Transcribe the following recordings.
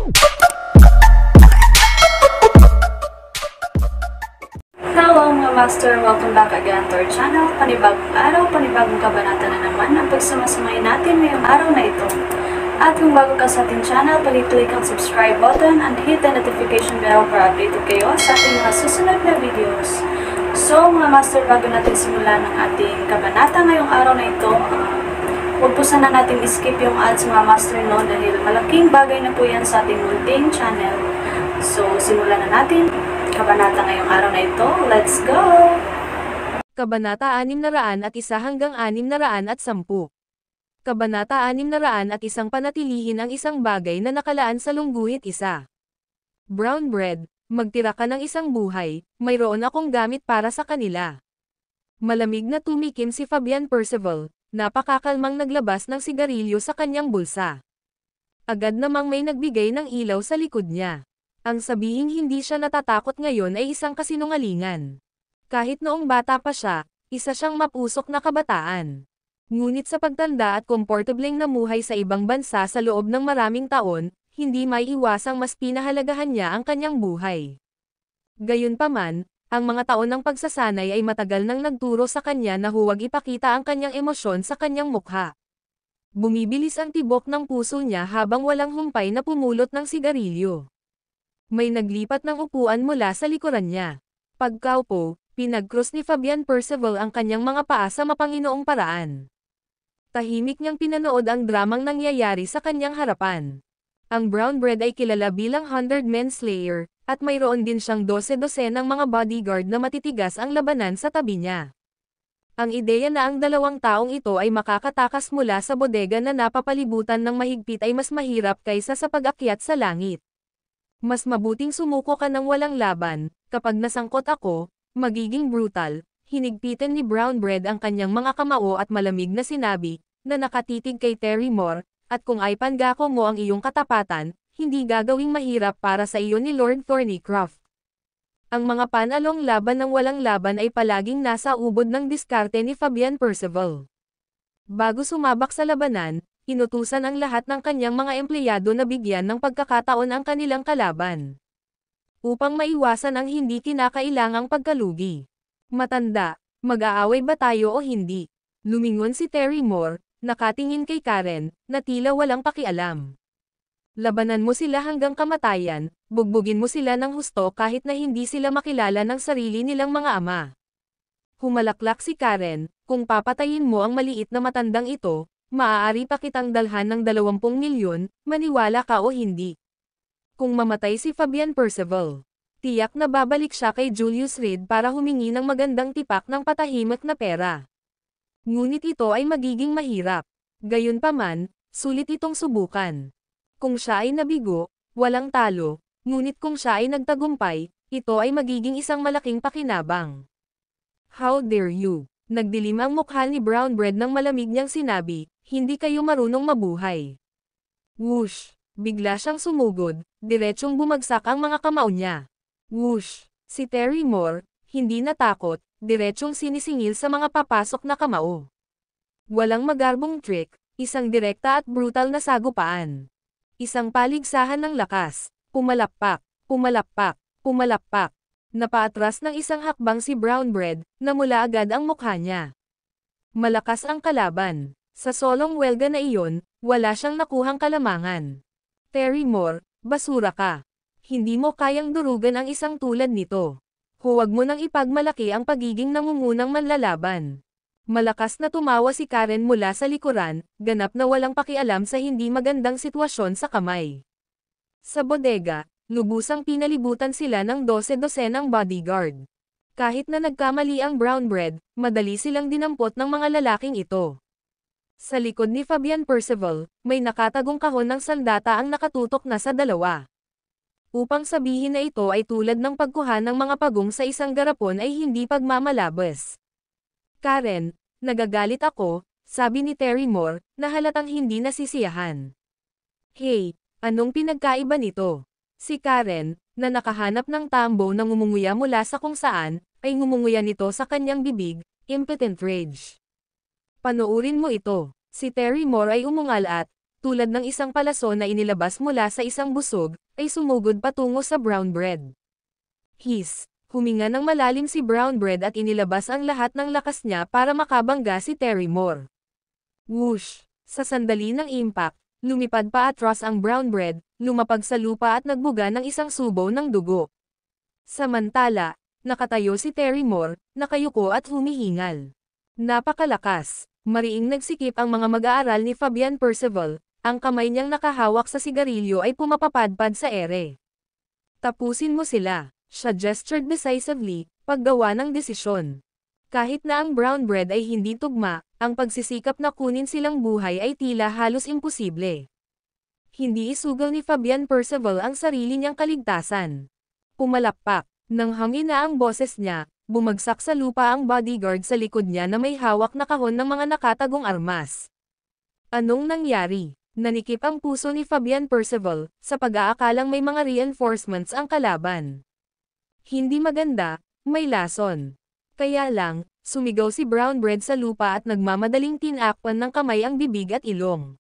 Hello mga master! Welcome back again to our channel. Panibagong araw, panibagong kabanata na naman ang pagsamasamayin natin ngayong araw na ito. At kung bago ka sa ating channel, pag-click ang subscribe button and hit the notification bell para updated kayo sa ating mga susunod na videos. So mga master, bago natin simulan ang ating kabanata ngayong araw na ito, huwag po sana natin skip yung ads mga master no, dahil malaking bagay na po yan sa ating munting channel. So simulan na natin kabanata ngayong araw na ito. Let's go! Kabanata 601 hanggang 610. Kabanata 601 panatilihin ang isang bagay na nakalaan sa lungguhit isa. Brown bread, magtira ka ng isang buhay, mayroon akong gamit para sa kanila. Malamig na tumikim si Fabian Percival, napakakalmang naglabas ng sigarilyo sa kanyang bulsa. Agad namang may nagbigay ng ilaw sa likod niya. Ang sabihing hindi siya natatakot ngayon ay isang kasinungalingan. Kahit noong bata pa siya, isa siyang mapusok na kabataan. Ngunit sa pagtanda at komportableng namuhay sa ibang bansa sa loob ng maraming taon, hindi maiiwasang mas pinahalagahan niya ang kanyang buhay. Gayunpaman, ang mga taon ng pagsasanay ay matagal nang nagturo sa kanya na huwag ipakita ang kanyang emosyon sa kanyang mukha. Bumibilis ang tibok ng puso niya habang walang humpay na pumulot ng sigarilyo. May naglipat ng upuan mula sa likuran niya. Pagkaupo, pinag-cross ni Fabian Percival ang kanyang mga paa sa mapanginoong paraan. Tahimik niyang pinanood ang dramang nangyayari sa kanyang harapan. Ang brown bread ay kilala bilang 100-man slayer, at mayroon din siyang 12 ng mga bodyguard na matitigas ang labanan sa tabi niya. Ang ideya na ang dalawang taong ito ay makakatakas mula sa bodega na napapalibutan ng mahigpit ay mas mahirap kaysa sa pag-akyat sa langit. Mas mabuting sumuko ka ng walang laban, kapag nasangkot ako, magiging brutal. Hinigpitan ni Brown Bread ang kanyang mga kamao at malamig na sinabi, na nakatitig kay Terry Moore, at kung ay pangako mo ang iyong katapatan, hindi gagawing mahirap para sa iyo ni Lord Thornycroft. Ang mga panalong laban ng walang laban ay palaging nasa ubod ng diskarte ni Fabian Percival. Bago sumabak sa labanan, inutusan ang lahat ng kanyang mga empleyado na bigyan ng pagkakataon ang kanilang kalaban. Upang maiwasan ang hindi kinakailangang pagkalugi. Matanda, mag-aaway ba tayo o hindi? Lumingon si Terry Moore, nakatingin kay Karen, na tila walang pakialam. Labanan mo sila hanggang kamatayan, bugbugin mo sila ng husto kahit na hindi sila makilala ng sarili nilang mga ama. Humalaklak si Karen, kung papatayin mo ang maliit na matandang ito, maaari pa kitang dalhan ng 20 milyon, maniwala ka o hindi. Kung mamatay si Fabian Percival, tiyak na babalik siya kay Julius Reed para humingi ng magandang tipak ng patahimik na pera. Ngunit ito ay magiging mahirap. Gayunpaman, sulit itong subukan. Kung siya ay nabigo, walang talo, ngunit kung siya ay nagtagumpay, ito ay magiging isang malaking pakinabang. How dare you? Nagdilim ang mukha ni Brown Bread nang malamig niyang sinabi, hindi kayo marunong mabuhay. Whoosh! Bigla siyang sumugod, diretsyong bumagsak ang mga kamao niya. Whoosh! Si Terry Moore, hindi natakot, diretsyong sinisingil sa mga papasok na kamao. Walang magarbong trick, isang direkta at brutal na sagupaan. Isang paligsahan ng lakas, pumalakpak, pumalakpak, pumalakpak. Napaatras ng isang hakbang si Brown Bread, namula agad ang mukha niya. Malakas ang kalaban. Sa solong welga na iyon, wala siyang nakuhang kalamangan. Terry Moore, basura ka. Hindi mo kayang durugan ang isang tulad nito. Huwag mo nang ipagmalaki ang pagiging nangungunang manlalaban. Malakas na tumawa si Karen mula sa likuran, ganap na walang pakialam sa hindi magandang sitwasyon sa kamay. Sa bodega, lubusang pinalibutan sila ng 12 ng bodyguard. Kahit na nagkamali ang Brown Bread, madali silang dinampot ng mga lalaking ito. Sa likod ni Fabian Percival, may nakatagong kahon ng sandata ang nakatutok na sa dalawa. Upang sabihin na ito ay tulad ng pagkuha ng mga pagong sa isang garapon ay hindi pagmamalabas. Karen, nagagalit ako, sabi ni Terry Moore, na halatang hindi nasisiyahan. Hey, anong pinagkaiba nito? Si Karen, na nakahanap ng tambo na ngumunguya mula sa kung saan, ay ngumunguya nito sa kanyang bibig, impotent rage. Panoorin mo ito. Si Terry Moore ay umungal at, tulad ng isang palaso na inilabas mula sa isang busog, ay sumugod patungo sa brown bread. Huminga ng malalim si brown bread at inilabas ang lahat ng lakas niya para makabangga si Terrymore. Whoosh! Sa sandali ng impact, lumipad pa atras ang brown bread, lumapag sa lupa at nagbuga ng isang subo ng dugo. Samantala, nakatayo si Terrymore, nakayuko at humihingal. Napakalakas. Mariing nagsikip ang mga mag-aaral ni Fabian Percival, ang kamay niyang nakahawak sa sigarilyo ay pumapapadpad sa ere. Tapusin mo sila. Siya gestured decisively, paggawa ng desisyon. Kahit na ang brown bread ay hindi tugma, ang pagsisikap na kunin silang buhay ay tila halos imposible. Hindi isugal ni Fabian Percival ang sarili niyang kaligtasan. Pumalakpak, nang hangin na ang boses niya, bumagsak sa lupa ang bodyguard sa likod niya na may hawak na kahon ng mga nakatagong armas. Anong nangyari? Nanikip ang puso ni Fabian Percival, sa pag-aakalang may mga reinforcements ang kalaban. Hindi maganda, may lason. Kaya lang, sumigaw si brown bread sa lupa at nagmamadaling tinakpan ng kamay ang bibig at ilong.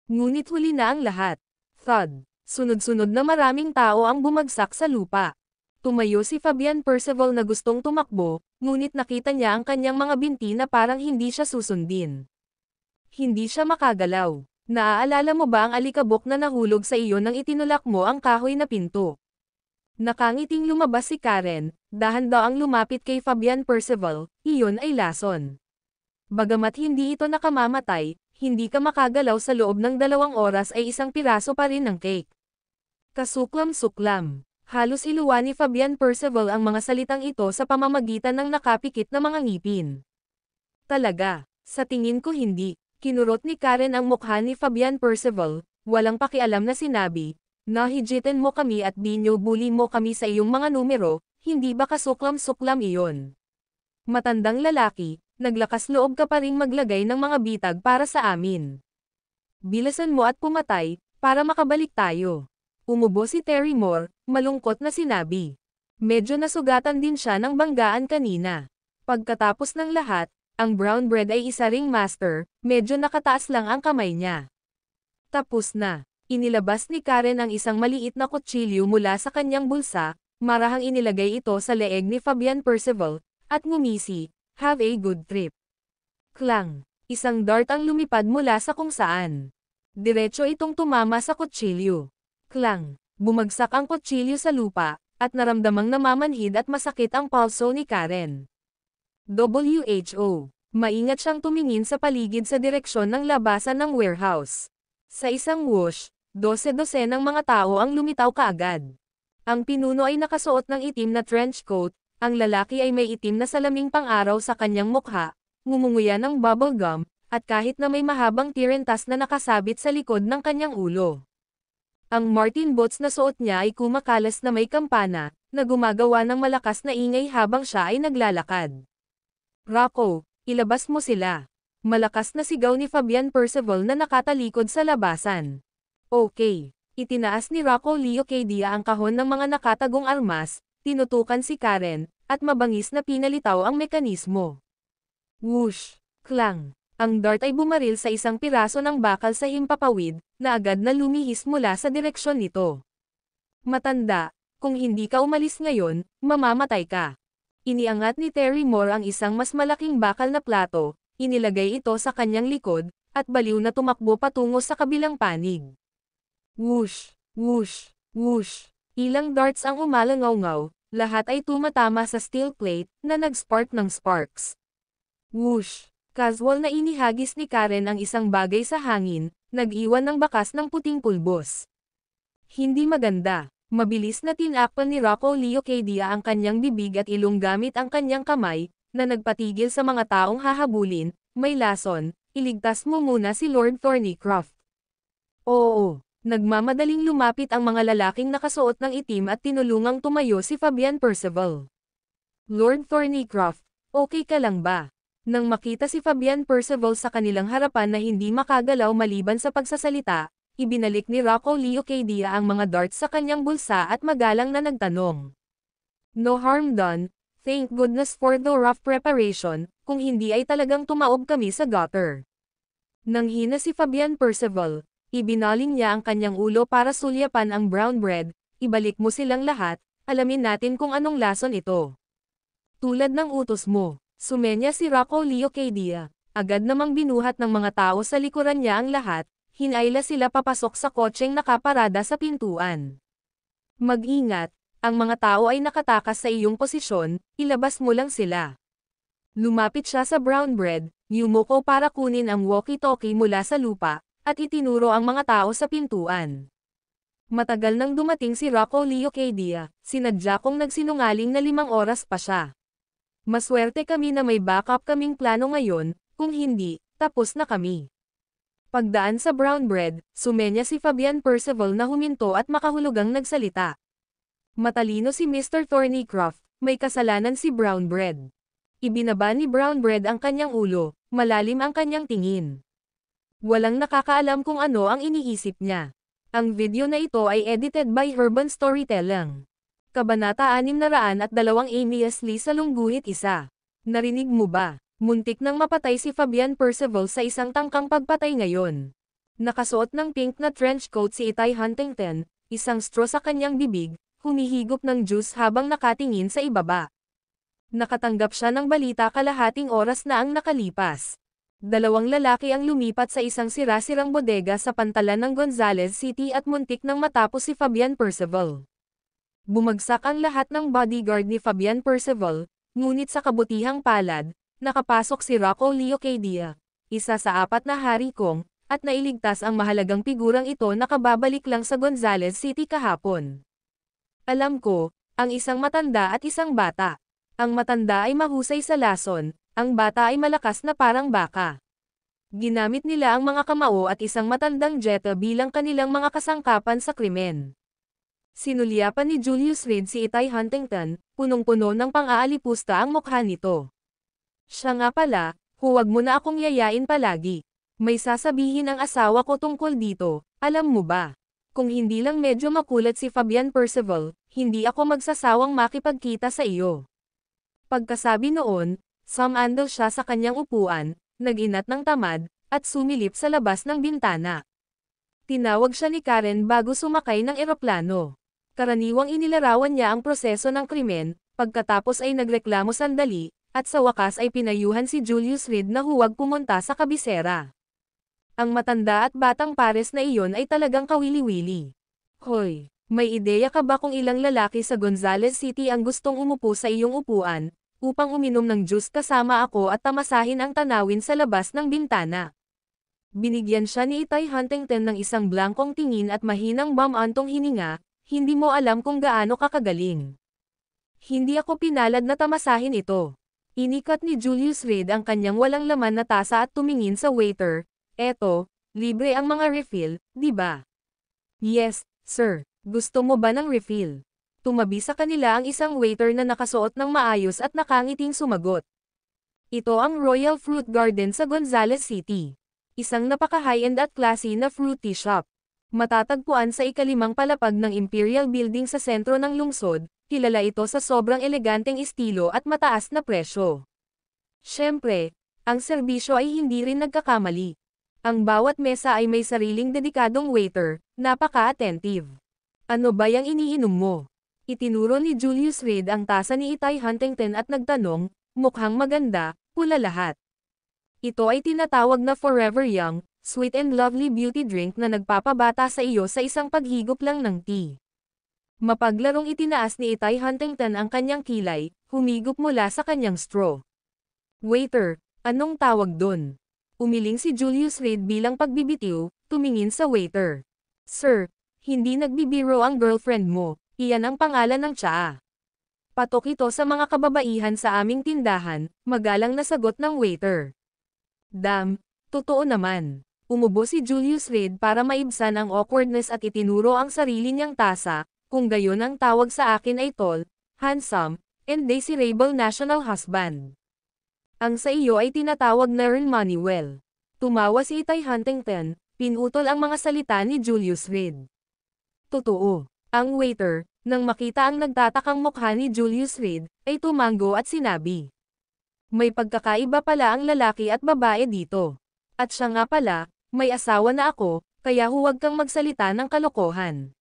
Ngunit huli na ang lahat. Thud. Sunod-sunod na maraming tao ang bumagsak sa lupa. Tumayo si Fabian Percival na gustong tumakbo, ngunit nakita niya ang kanyang mga binti na parang hindi siya susundin. Hindi siya makagalaw. Naaalala mo ba ang alikabok na nahulog sa iyo nang itinulak mo ang kahoy na pinto? Nakangiting lumabas si Karen, dahan-daang lumapit kay Fabian Percival, iyon ay lason. Bagamat hindi ito nakamamatay, hindi ka makagalaw sa loob ng 2 oras ay isang piraso pa rin ng cake. Kasuklam-suklam. Halos iluwa ni Fabian Percival ang mga salitang ito sa pamamagitan ng nakapikit na mga ngipin. Talaga, sa tingin ko hindi. Kinurot ni Karen ang mukha ni Fabian Percival, walang pakialam na sinabi, nahijitin mo kami at binyo-bully mo kami sa iyong mga numero, hindi ba kasuklam-suklam iyon? Matandang lalaki, naglakas loob ka pa ring maglagay ng mga bitag para sa amin. Bilasan mo at pumatay, para makabalik tayo. Umubo si Terrymore, malungkot na sinabi. Medyo nasugatan din siya ng banggaan kanina. Pagkatapos ng lahat, ang brown bread ay isa ring master, medyo nakataas lang ang kamay niya. Tapos na. Inilabas ni Karen ang isang maliit na kutsilyo mula sa kanyang bulsa, marahang inilagay ito sa leeg ni Fabian Percival, at ngumisi, have a good trip. Klang! Isang dart ang lumipad mula sa kung saan. Diretso itong tumama sa kutsilyo. Klang! Bumagsak ang kutsilyo sa lupa, at naramdamang namamanhid at masakit ang pulso ni Karen. WHO. Maingat siyang tumingin sa paligid sa direksyon ng labasan ng warehouse. Sa isang whoosh, 12 ng mga tao ang lumitaw kaagad. Ang pinuno ay nakasuot ng itim na trench coat, ang lalaki ay may itim na salaming pang-araw sa kanyang mukha, ngumunguya ng bubble gum, at kahit na may mahabang tirentas na nakasabit sa likod ng kanyang ulo. Ang Martin boots na suot niya ay kumakalas na may kampana, na gumagawa ng malakas na ingay habang siya ay naglalakad. Rocco, ilabas mo sila. Malakas na sigaw ni Fabian Percival na nakatalikod sa labasan. Okay. Itinaas ni Rocco Leocadia ang kahon ng mga nakatagong armas, tinutukan si Karen, at mabangis na pinalitaw ang mekanismo. Whoosh! Klang! Ang dart ay bumaril sa isang piraso ng bakal sa himpapawid, na agad na lumihis mula sa direksyon nito. Matanda, kung hindi ka umalis ngayon, mamamatay ka. Iniangat ni Terrymore ang isang mas malaking bakal na plato, inilagay ito sa kanyang likod, at baliw na tumakbo patungo sa kabilang panig. Whoosh! Whoosh! Whoosh! Ilang darts ang umalangaw-ngaw, lahat ay tumatama sa steel plate, na nag-spark ng sparks. Whoosh! Casual na inihagis ni Karen ang isang bagay sa hangin, nag-iwan ng bakas ng puting pulbos. Hindi maganda. Mabilis na tinakpan ni Rocco Leocadia ang kanyang bibig at ilong gamit ang kanyang kamay, na nagpatigil sa mga taong hahabulin, may lason, iligtas mo muna si Lord Thornycroft. Oo. Nagmamadaling lumapit ang mga lalaking nakasuot ng itim at tinulungang tumayo si Fabian Percival. Lord Thornycroft, okay ka lang ba? Nang makita si Fabian Percival sa kanilang harapan na hindi makagalaw maliban sa pagsasalita, ibinalik ni Rocco Leocadia ang mga darts sa kanyang bulsa at magalang na nagtanong. No harm done, thank goodness for the rough preparation, kung hindi ay talagang tumaob kami sa gutter. Nang hina si Fabian Percival, Ibinaling niya ang kanyang ulo para sulyapan ang brown bread. Ibalik mo silang lahat, alamin natin kung anong lason ito. Tulad ng utos mo, sumenya si Rocco Leocadia. Agad namang binuhat ng mga tao sa likuran niya ang lahat, hinayla sila papasok sa kotseng nakaparada sa pintuan. Mag-ingat, ang mga tao ay nakatakas sa iyong posisyon, ilabas mo lang sila. Lumapit siya sa brown bread, yumuko para kunin ang walkie-talkie mula sa lupa, at itinuro ang mga tao sa pintuan. Matagal nang dumating si Rocco Leocadia, sinadya kong nagsinungaling na 5 oras pa siya. Maswerte kami na may backup kaming plano ngayon, kung hindi, tapos na kami. Pagdaan sa brown bread, sumenya si Fabian Percival na huminto at makahulugang nagsalita. Matalino si Mr. Thornycroft, may kasalanan si brown bread. Ibinaba ni brown bread ang kanyang ulo, malalim ang kanyang tingin. Walang nakakaalam kung ano ang iniisip niya. Ang video na ito ay edited by Urban Storytelling. Kabanata 602 Amias Lee sa lungguhit isa. Narinig mo ba? Muntik nang mapatay si Fabian Percival sa isang tangkang pagpatay ngayon. Nakasuot ng pink na trench coat si Itay Huntington, isang straw sa kanyang bibig, humihigop ng juice habang nakatingin sa ibaba. Nakatanggap siya ng balita kalahating oras na ang nakalipas. 2 lalaki ang lumipat sa isang sira-sirang bodega sa pantalan ng Gonzales City at muntik nang matapos si Fabian Percival. Bumagsak ang lahat ng bodyguard ni Fabian Percival, ngunit sa kabutihang palad, nakapasok si Rocco Leocadia, isa sa 4 na harikong, at nailigtas ang mahalagang figurang ito na kababalik lang sa Gonzales City kahapon. Alam ko, ang isang matanda at isang bata. Ang matanda ay mahusay sa lason, ang bata ay malakas na parang baka. Ginamit nila ang mga kamao at isang matandang jeta bilang kanilang mga kasangkapan sa krimen. Sinulyapan ni Julius Reed si Itay Huntington, punong-puno ng pang-aalipusta ang mukha nito. Siya nga pala, huwag mo na akong yayain palagi. May sasabihin ang asawa ko tungkol dito, alam mo ba? Kung hindi lang medyo makulat si Fabian Percival, hindi ako magsasawang makipagkita sa iyo. Pagkasabi noon, sumandal siya sa kanyang upuan, nag-inat ng tamad, at sumilip sa labas ng bintana. Tinawag siya ni Karen bago sumakay ng eroplano. Karaniwang inilarawan niya ang proseso ng krimen, pagkatapos ay nagreklamo sandali, at sa wakas ay pinayuhan si Julius Reed na huwag pumunta sa kabisera. Ang matanda at batang pares na iyon ay talagang kawili-wili. Hoy, may ideya ka ba kung ilang lalaki sa Gonzales City ang gustong umupo sa iyong upuan, upang uminom ng juice kasama ako at tamasahin ang tanawin sa labas ng bintana? Binigyan siya ni Itay Huntington ng isang blankong tingin at mahinang bumantong hininga, hindi mo alam kung gaano kakagaling. Hindi ako pinalad na tamasahin ito. Inikat ni Julius Reed ang kanyang walang laman na tasa at tumingin sa waiter, eto, libre ang mga refill, di ba? Yes, sir. Gusto mo ba ng refill? Tumabi sa kanila ang isang waiter na nakasuot ng maayos at nakangiting sumagot. Ito ang Royal Fruit Garden sa Gonzales City. Isang napaka-high-end at classy na fruit tea shop. Matatagpuan sa ika-5 palapag ng Imperial Building sa sentro ng lungsod, kilala ito sa sobrang eleganteng estilo at mataas na presyo. Siyempre, ang serbisyo ay hindi rin nagkakamali. Ang bawat mesa ay may sariling dedikadong waiter, napaka-attentive. Ano ba yang iniinom mo? Itinuro ni Julius Reed ang tasa ni Itay Huntington at nagtanong, mukhang maganda, pula lahat. Ito ay tinatawag na Forever Young, sweet and lovely beauty drink na nagpapabata sa iyo sa isang paghigop lang ng tea. Mapaglarong itinaas ni Itay Huntington ang kanyang kilay, humigop mula sa kanyang straw. Waiter, anong tawag dun? Umiling si Julius Reed bilang pagbibitiw, tumingin sa waiter. Sir, hindi nagbibiro ang girlfriend mo. Iyan ang pangalan ng tsaa. Patok ito sa mga kababaihan sa aming tindahan, magalang na sagot ng waiter. Damn, totoo naman. Umubo si Julius Reed para maibsan ang awkwardness at itinuro ang sarili niyang tasa, kung gayon ang tawag sa akin ay tall, handsome, and desirable national husband. Ang sa iyo ay tinatawag na Earl Manuel. Tumawa si Itay Huntington, pinutol ang mga salita ni Julius Reed. Totoo. Ang waiter, nang makita ang nagtatakang mukha ni Julius Reed, ay tumango at sinabi. May pagkakaiba pala ang lalaki at babae dito. At siya nga pala, may asawa na ako, Kaya huwag kang magsalita ng kalokohan.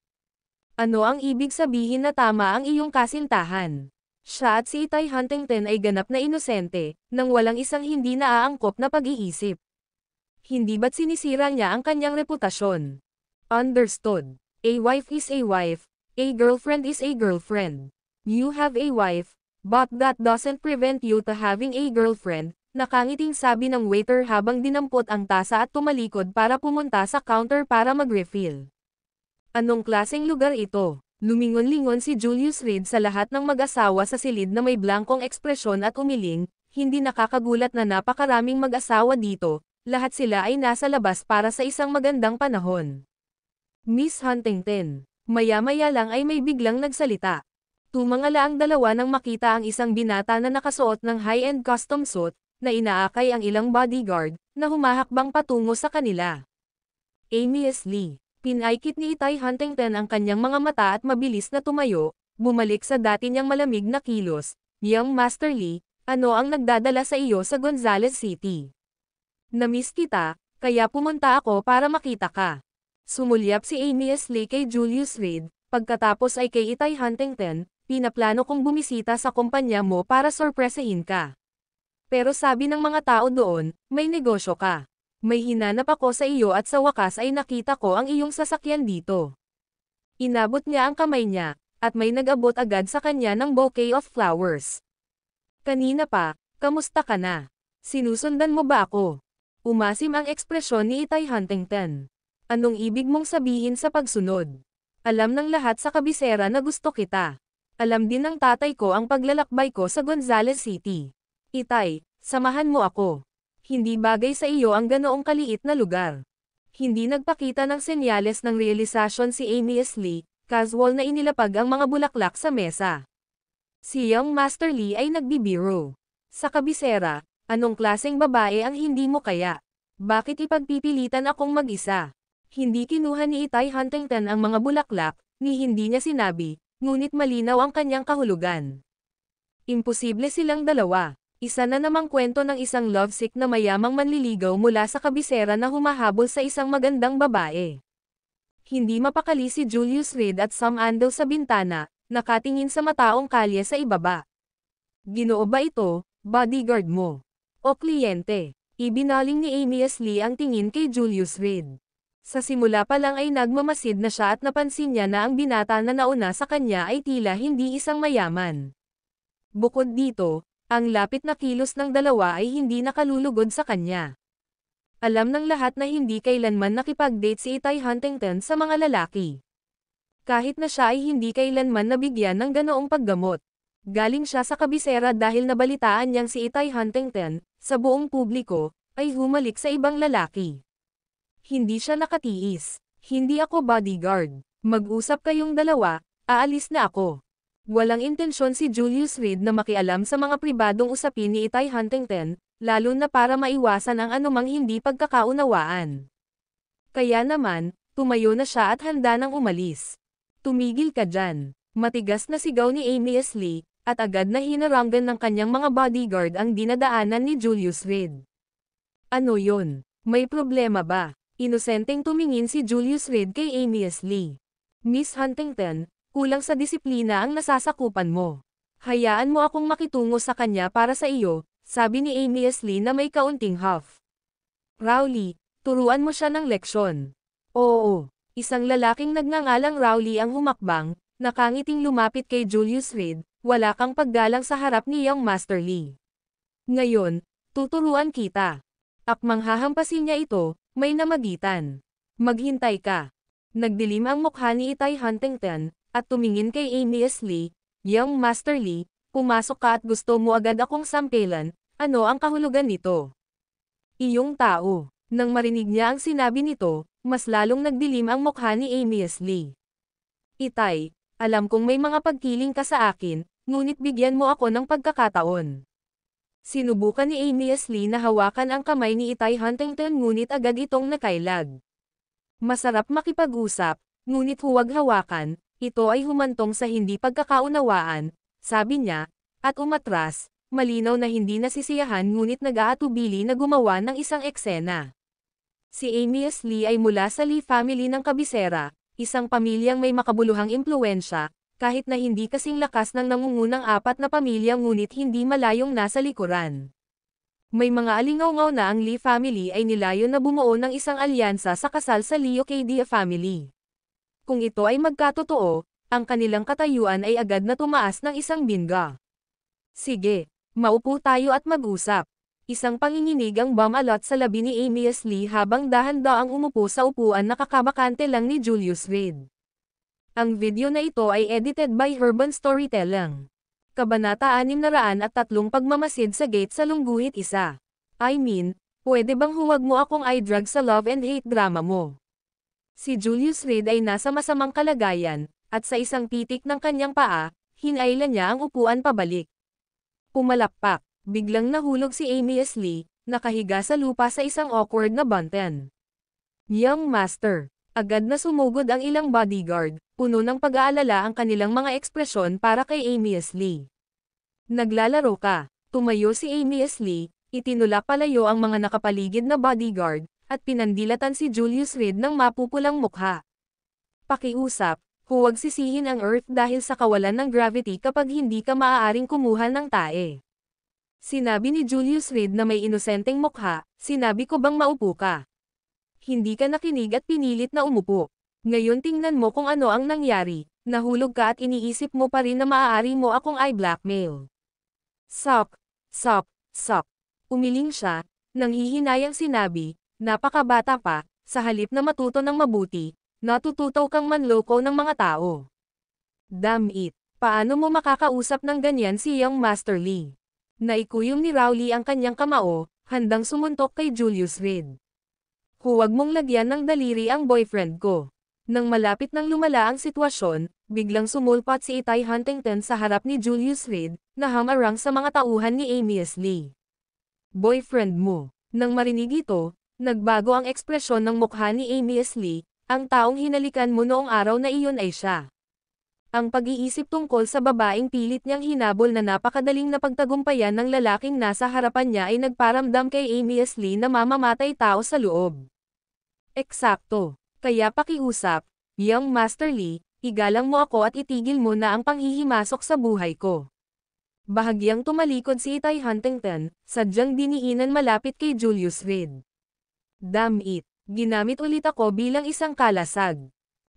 Ano ang ibig sabihin na tama ang iyong kasintahan? Siya at si Itay Huntington ay ganap na inosente, nang walang isang hindi naaangkop na pag-iisip. Hindi ba't sinisira niya ang kanyang reputasyon? Understood. A wife is a wife, a girlfriend is a girlfriend. You have a wife, but that doesn't prevent you to having a girlfriend, nakangiting sabi ng waiter habang dinampot ang tasa at tumalikod para pumunta sa counter para mag-refill. Anong klaseng lugar ito? Lumingon-lingon si Julius Reed sa lahat ng mag-asawa sa silid na may blankong ekspresyon at umiling, hindi nakakagulat na napakaraming mag-asawa dito, lahat sila ay nasa labas para sa isang magandang panahon. Miss Huntington, maya-maya lang ay may biglang nagsalita. Tumangala ang dalawa nang makita ang isang binata na nakasuot ng high-end custom suit, na inaakay ang ilang bodyguard, na humahakbang patungo sa kanila. Amy S. Lee. Pinaikit ni Itay Huntington ang kanyang mga mata at mabilis na tumayo, bumalik sa dati niyang malamig na kilos. Young Master Lee, ano ang nagdadala sa iyo sa Gonzales City? Namiss kita, kaya pumunta ako para makita ka. Sumulyap si Amy S. Lee kay Julius Reed, pagkatapos ay kay Itay Huntington, pinaplano kong bumisita sa kumpanya mo para sorpresahin ka. Pero sabi ng mga tao doon, may negosyo ka. May hinanap ako sa iyo at sa wakas ay nakita ko ang iyong sasakyan dito. Inabot niya ang kamay niya, at may nag-abot agad sa kanya ng bouquet of flowers. Kanina pa, kamusta ka na? Sinusundan mo ba ako? Umasim ang ekspresyon ni Itay Huntington. Anong ibig mong sabihin sa pagsunod? Alam ng lahat sa kabisera na gusto kita. Alam din ng tatay ko ang paglalakbay ko sa Gonzales City. Itay, samahan mo ako. Hindi bagay sa iyo ang ganoong kaliit na lugar. Hindi nagpakita ng senyales ng realisasyon si Amy S. Lee, casual na inilapag ang mga bulaklak sa mesa. Si Young Master Lee ay nagbibiro. Sa kabisera, anong klaseng babae ang hindi mo kaya? Bakit ipagpipilitan akong mag-isa? Hindi kinuha ni Itay Huntington ang mga bulaklak, ni hindi niya sinabi, ngunit malinaw ang kanyang kahulugan. Imposible silang dalawa. Isa na namang kwento ng isang lovesick na mayamang manliligaw mula sa kabisera na humahabol sa isang magandang babae. Hindi mapakali si Julius Reed at Sam Andel sa bintana, nakatingin sa mataong kalye sa ibaba. Ginoo ba ito, bodyguard mo? O kliyente? Ibinaling ni Amy S. Lee ang tingin kay Julius Reed. Sa simula pa lang ay nagmamasid na siya at napansin niya na ang binata na nauna sa kanya ay tila hindi isang mayaman. Bukod dito, ang lapit na kilos ng dalawa ay hindi nakalulugod sa kanya. Alam ng lahat na hindi kailanman nakipag-date si Itay Huntington sa mga lalaki. Kahit na siya ay hindi kailanman nabigyan ng ganoong paggamot. Galing siya sa kabisera dahil nabalitaan niyang si Itay Huntington, sa buong publiko, ay humalik sa ibang lalaki. Hindi siya nakatiis. Hindi ako bodyguard. Mag-usap kayong dalawa, aalis na ako. Walang intensyon si Julius Reed na makialam sa mga pribadong usapin ni Itay Huntington, lalo na para maiwasan ang anumang hindi pagkakaunawaan. Kaya naman, tumayo na siya at handa nang umalis. Tumigil ka dyan. Matigas na sigaw ni Amy S. Lee, at agad na hinaranggan ng kanyang mga bodyguard ang dinadaanan ni Julius Reed. Ano yun? May problema ba? Inosenteng tumingin si Julius Reed kay Amy S. Lee. Miss Huntington, kulang sa disiplina ang nasasakupan mo. Hayaan mo akong makitungo sa kanya para sa iyo, sabi ni Amy S. Lee na may kaunting huff. Rowley, turuan mo siya ng leksyon. Oo, isang lalaking nagngangalang Rowley ang humakbang, nakangiting lumapit kay Julius Reed, wala kang paggalang sa harap ni Young Master Lee. Ngayon, tuturuan kita. Akmang hahampasin niya ito, may namagitan. Maghintay ka. Nagdilim ang mukha ni Itay Huntington, at tumingin kay Amy S. Lee, Young Master Lee, pumasok ka at gusto mo agad akong sampelan, ano ang kahulugan nito? Iyong tao. Nang marinig niya ang sinabi nito, mas lalong nagdilim ang mukha ni Amy S. Lee. Itay, alam kong may mga pagkiling ka sa akin, ngunit bigyan mo ako ng pagkakataon. Sinubukan ni Amy S. Lee na hawakan ang kamay ni Itay Huntington ngunit agad itong nakailag. Masarap makipag-usap, ngunit huwag hawakan, ito ay humantong sa hindi pagkakaunawaan, sabi niya, at umatras, malinaw na hindi nasisiyahan ngunit nag-aatubili na gumawa ng isang eksena. Si Amy S. Lee ay mula sa Lee family ng kabisera, isang pamilyang may makabuluhang impluwensya, kahit na hindi kasing lakas ng nangungunang apat na pamilya ngunit hindi malayong nasa likuran. May mga alingaw-ngaw na ang Lee family ay nilayon na bumuo ng isang alyansa sa kasal sa Leocadia family. Kung ito ay magkatotoo, ang kanilang katayuan ay agad na tumaas ng isang bingga. Sige, maupo tayo at mag-usap. Isang panginginig ang bumalot sa labi ni Amy S. Lee habang dahan-daang umupo sa upuan na kakabakante lang ni Julius Reed. Ang video na ito ay edited by Urban Storytelling. Kabanata 603 Pagmamasid sa gate sa lungguhit isa. I mean, pwede bang huwag mo akong i-drag sa love and hate drama mo? Si Julius Reed ay nasa masamang kalagayan, at sa isang pitik ng kanyang paa, hinailan niya ang upuan pabalik. Pumalakpak, biglang nahulog si Amy S. Lee, nakahiga sa lupa sa isang awkward na bunten. Young Master. Agad na sumugod ang ilang bodyguard, puno ng pag-aalala ang kanilang mga ekspresyon para kay Amy S. Lee. Naglalaro ka. Tumayo si Amy S. Lee, itinulak palayo ang mga nakapaligid na bodyguard, at pinandilatan si Julius Reed ng mapupulang mukha. Pakiusap, huwag sisihin ang Earth dahil sa kawalan ng gravity kapag hindi ka maaaring kumuha ng tae. Sinabi ni Julius Reed na may inosenteng mukha, sinabi ko bang maupo ka? Hindi ka nakinig at pinilit na umupo. Ngayon tingnan mo kung ano ang nangyari, nahulog ka at iniisip mo pa rin na maaari mo akong i-blackmail. Sok, sok, sok. Umiling siya, nanghihinayang sinabi, napakabata pa, sa halip na matuto ng mabuti, natututaw kang manloko ng mga tao. Damn it, paano mo makakausap ng ganyan si Young Master Lee? Naikuyom ni Rowley ang kanyang kamao, handang sumuntok kay Julius Reed. Huwag mong lagyan ng daliri ang boyfriend ko. Nang malapit nang lumala ang sitwasyon, biglang sumulpat si Itay Huntington sa harap ni Julius Reed, na hamarang sa mga tauhan ni Amy S. Lee. Boyfriend mo. Nang marinig ito, nagbago ang ekspresyon ng mukha ni Amy S. Lee, ang taong hinalikan mo noong araw na iyon ay siya. Ang pag-iisip tungkol sa babaeng pilit niyang hinabol na napakadaling napagtagumpayan ng lalaking nasa harapan niya ay nagparamdam kay Amy S. Lee na mamamatay tao sa loob. Eksakto. Kaya pakiusap, Young Master Lee, igalang mo ako at itigil mo na ang panghihimasok sa buhay ko. Bahagyang tumalikod si Itay Huntington, sadyang diniinan malapit kay Julius Reed. Damn it, ginamit ulit ako bilang isang kalasag.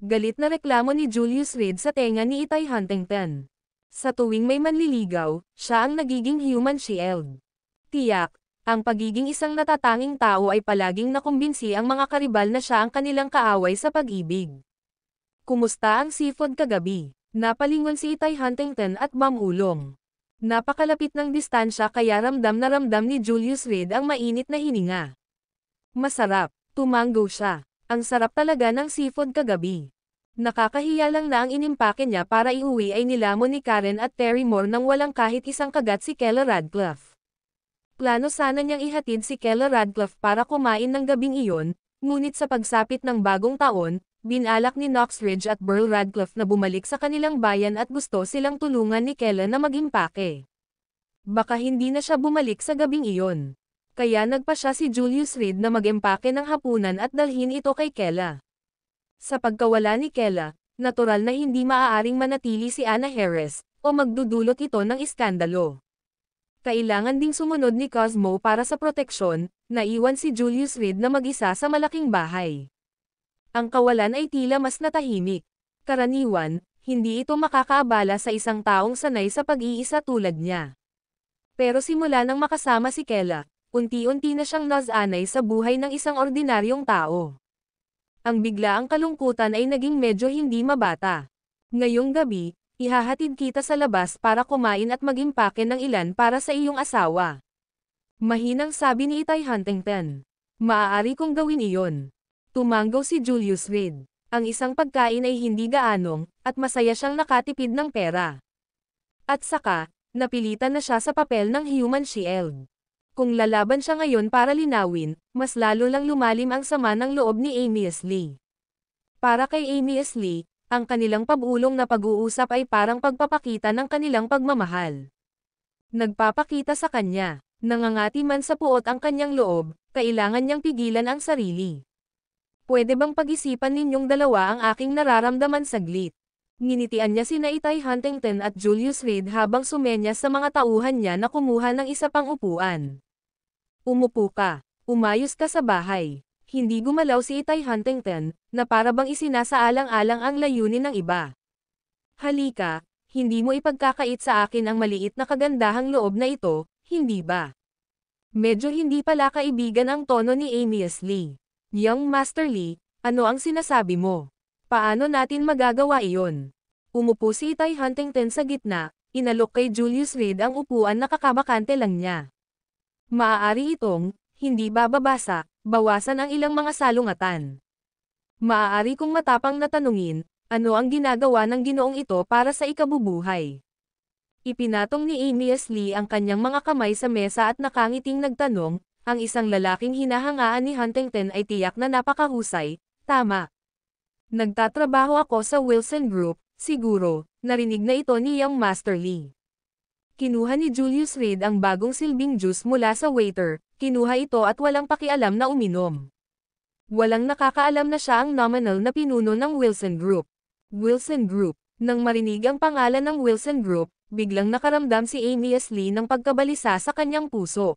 Galit na reklamo ni Julius Reed sa tenga ni Itay Huntington. Sa tuwing may manliligaw, siya ang nagiging human shield. Tiyak, ang pagiging isang natatanging tao ay palaging nakumbinsi ang mga karibal na siya ang kanilang kaaway sa pag-ibig. Kumusta ang seafood kagabi? Napalingon si Itay Huntington at mamulong. Napakalapit ng distansya kaya ramdam na ramdam ni Julius Reed ang mainit na hininga. Masarap, tumanggo siya. Ang sarap talaga ng seafood kagabi. Nakakahiya lang na ang inimpake niya para iuwi ay nilamon ni Karen at Terry Moore nang walang kahit isang kagat si Kella Radcliffe. Plano sana niyang ihatid si Kella Radcliffe para kumain ng gabing iyon, ngunit sa pagsapit ng bagong taon, binalak ni Knox Ridge at Burl Radcliffe na bumalik sa kanilang bayan at gusto silang tulungan ni Kella na mag-impake. Baka hindi na siya bumalik sa gabing iyon. Kaya nagpa siya si Julius Reed na mag-empake ng hapunan at dalhin ito kay Kella. Sa pagkawala ni Kella, natural na hindi maaaring manatili si Anna Harris, o magdudulot ito ng iskandalo. Kailangan ding sumunod ni Cosmo para sa proteksyon, naiwan si Julius Reed na mag-isa sa malaking bahay. Ang kawalan ay tila mas natahimik. Karaniwan, hindi ito makakaabala sa isang taong sanay sa pag-iisa tulad niya. Pero simula nang makasama si Kella, unti-unti na siyang nasanay sa buhay ng isang ordinaryong tao. Ang biglaang kalungkutan ay naging medyo hindi mabata. Ngayong gabi, ihahatid kita sa labas para kumain at mag-impake ng ilan para sa iyong asawa. Mahinang sabi ni Itay Huntington. Maaari kong gawin iyon. Tumanggo si Julius Reed. Ang isang pagkain ay hindi gaanong, at masaya siyang nakatipid ng pera. At saka, napilitan na siya sa papel ng human shield. Kung lalaban siya ngayon para linawin, mas lalo lang lumalim ang sama ng loob ni Amy S. Lee. Para kay Amy S. Lee, ang kanilang pabulong na pag-uusap ay parang pagpapakita ng kanilang pagmamahal. Nagpapakita sa kanya, Nangangati man sa puot ang kanyang loob, kailangan niyang pigilan ang sarili. Pwede bang pag-isipan ninyong dalawa ang aking nararamdaman saglit? Nginitian niya sina Itay Huntington at Julius Reed habang sumenyas sa mga tauhan niya na kumuha ng isa pang upuan. Umupo ka. Umayos ka sa bahay. Hindi gumalaw si Itay Huntington, na para bang isinasaalang-alang ang layunin ng iba. Halika, hindi mo ipagkakait sa akin ang maliit na kagandahang loob na ito, hindi ba? Medyo hindi pala kaibigan ang tono ni Amias Lee. Young Master Lee, ano ang sinasabi mo? Paano natin magagawa iyon? Umupo si Itay Huntington sa gitna, inalok kay Julius Reed ang upuan na kakabakante lang niya. Maaari itong, hindi bababasa, bawasan ang ilang mga salungatan. Maaari kong matapang na tanungin, ano ang ginagawa ng ginoong ito para sa ikabubuhay? Ipinatong ni Amias Lee ang kanyang mga kamay sa mesa at nakangiting nagtanong, ang isang lalaking hinahangaan ni Huntington ay tiyak na napakahusay, tama. Nagtatrabaho ako sa Wilson Group, siguro, narinig na ito ni Young Master Lee. Kinuha ni Julius Reed ang bagong silbing juice mula sa waiter, kinuha ito at walang pakialam na uminom. Walang nakakaalam na siya ang nominal na pinuno ng Wilson Group. Wilson Group. Nang marinig ang pangalan ng Wilson Group, biglang nakaramdam si Amias Lee ng pagkabalisa sa kanyang puso.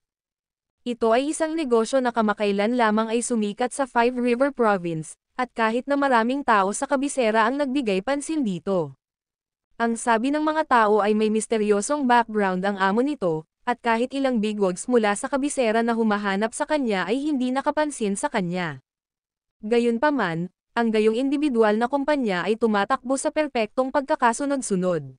Ito ay isang negosyo na kamakailan lamang ay sumikat sa Five River Province, at kahit na maraming tao sa kabisera ang nagbigay pansin dito. Ang sabi ng mga tao ay may misteryosong background ang amo nito, at kahit ilang bigwigs mula sa kabisera na humahanap sa kanya ay hindi nakapansin sa kanya. Gayunpaman, ang gayong individual na kumpanya ay tumatakbo sa perpektong pagkakasunod-sunod.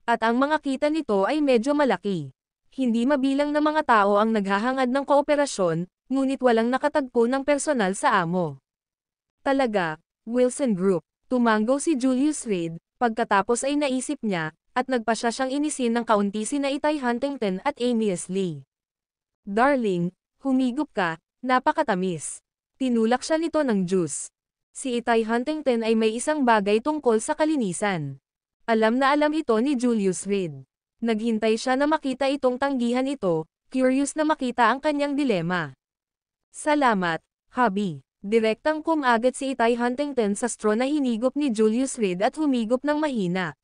At ang mga kita nito ay medyo malaki. Hindi mabilang na mga tao ang naghahangad ng kooperasyon, ngunit walang nakatagpo ng personal sa amo. Talaga, Wilson Group. Tumanggo si Julius Reed, pagkatapos ay naisip niya, at nagpasya siyang inisin ng kaunti sina Itay Huntington at Amias Lee. Darling, humigop ka, napakatamis. Tinulak siya nito ng juice. Si Itay Huntington ay may isang bagay tungkol sa kalinisan. Alam na alam ito ni Julius Reed. Naghintay siya na makita itong tanggihan ito, curious na makita ang kanyang dilema. Salamat, hubby. Direktang kumagat si Itay Huntington sa straw na hinigop ni Julius Reed at humigop ng mahina.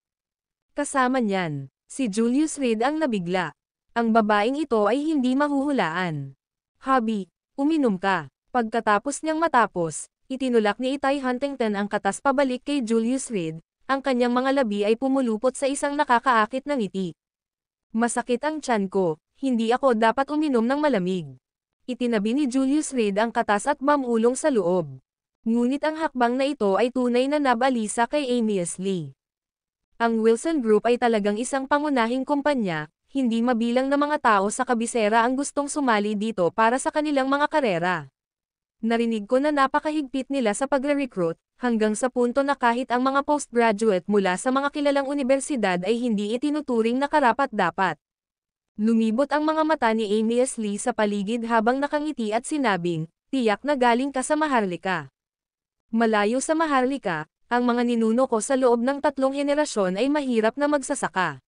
Kasama niyan, si Julius Reed ang nabigla. Ang babaeng ito ay hindi mahuhulaan. Hubby, uminom ka. Pagkatapos niyang matapos, itinulak ni Itay Huntington ang katas pabalik kay Julius Reed, ang kanyang mga labi ay pumulupot sa isang nakakaakit na ngiti. Masakit ang tiyan ko, hindi ako dapat uminom ng malamig. Itinabi ni Julius Reed ang katas at mamulong sa loob. Ngunit ang hakbang na ito ay tunay na nabalisa kay Amias Lee. Ang Wilson Group ay talagang isang pangunahing kumpanya, hindi mabilang na mga tao sa kabisera ang gustong sumali dito para sa kanilang mga karera. Narinig ko na napakahigpit nila sa pagre-recruit, hanggang sa punto na kahit ang mga postgraduate mula sa mga kilalang universidad ay hindi itinuturing na karapat-dapat. Lumibot ang mga mata ni Amias Lee sa paligid habang nakangiti at sinabing, tiyak na galing ka sa Maharlika. Malayo sa Maharlika, ang mga ninuno ko sa loob ng 3 henerasyon ay mahirap na magsasaka.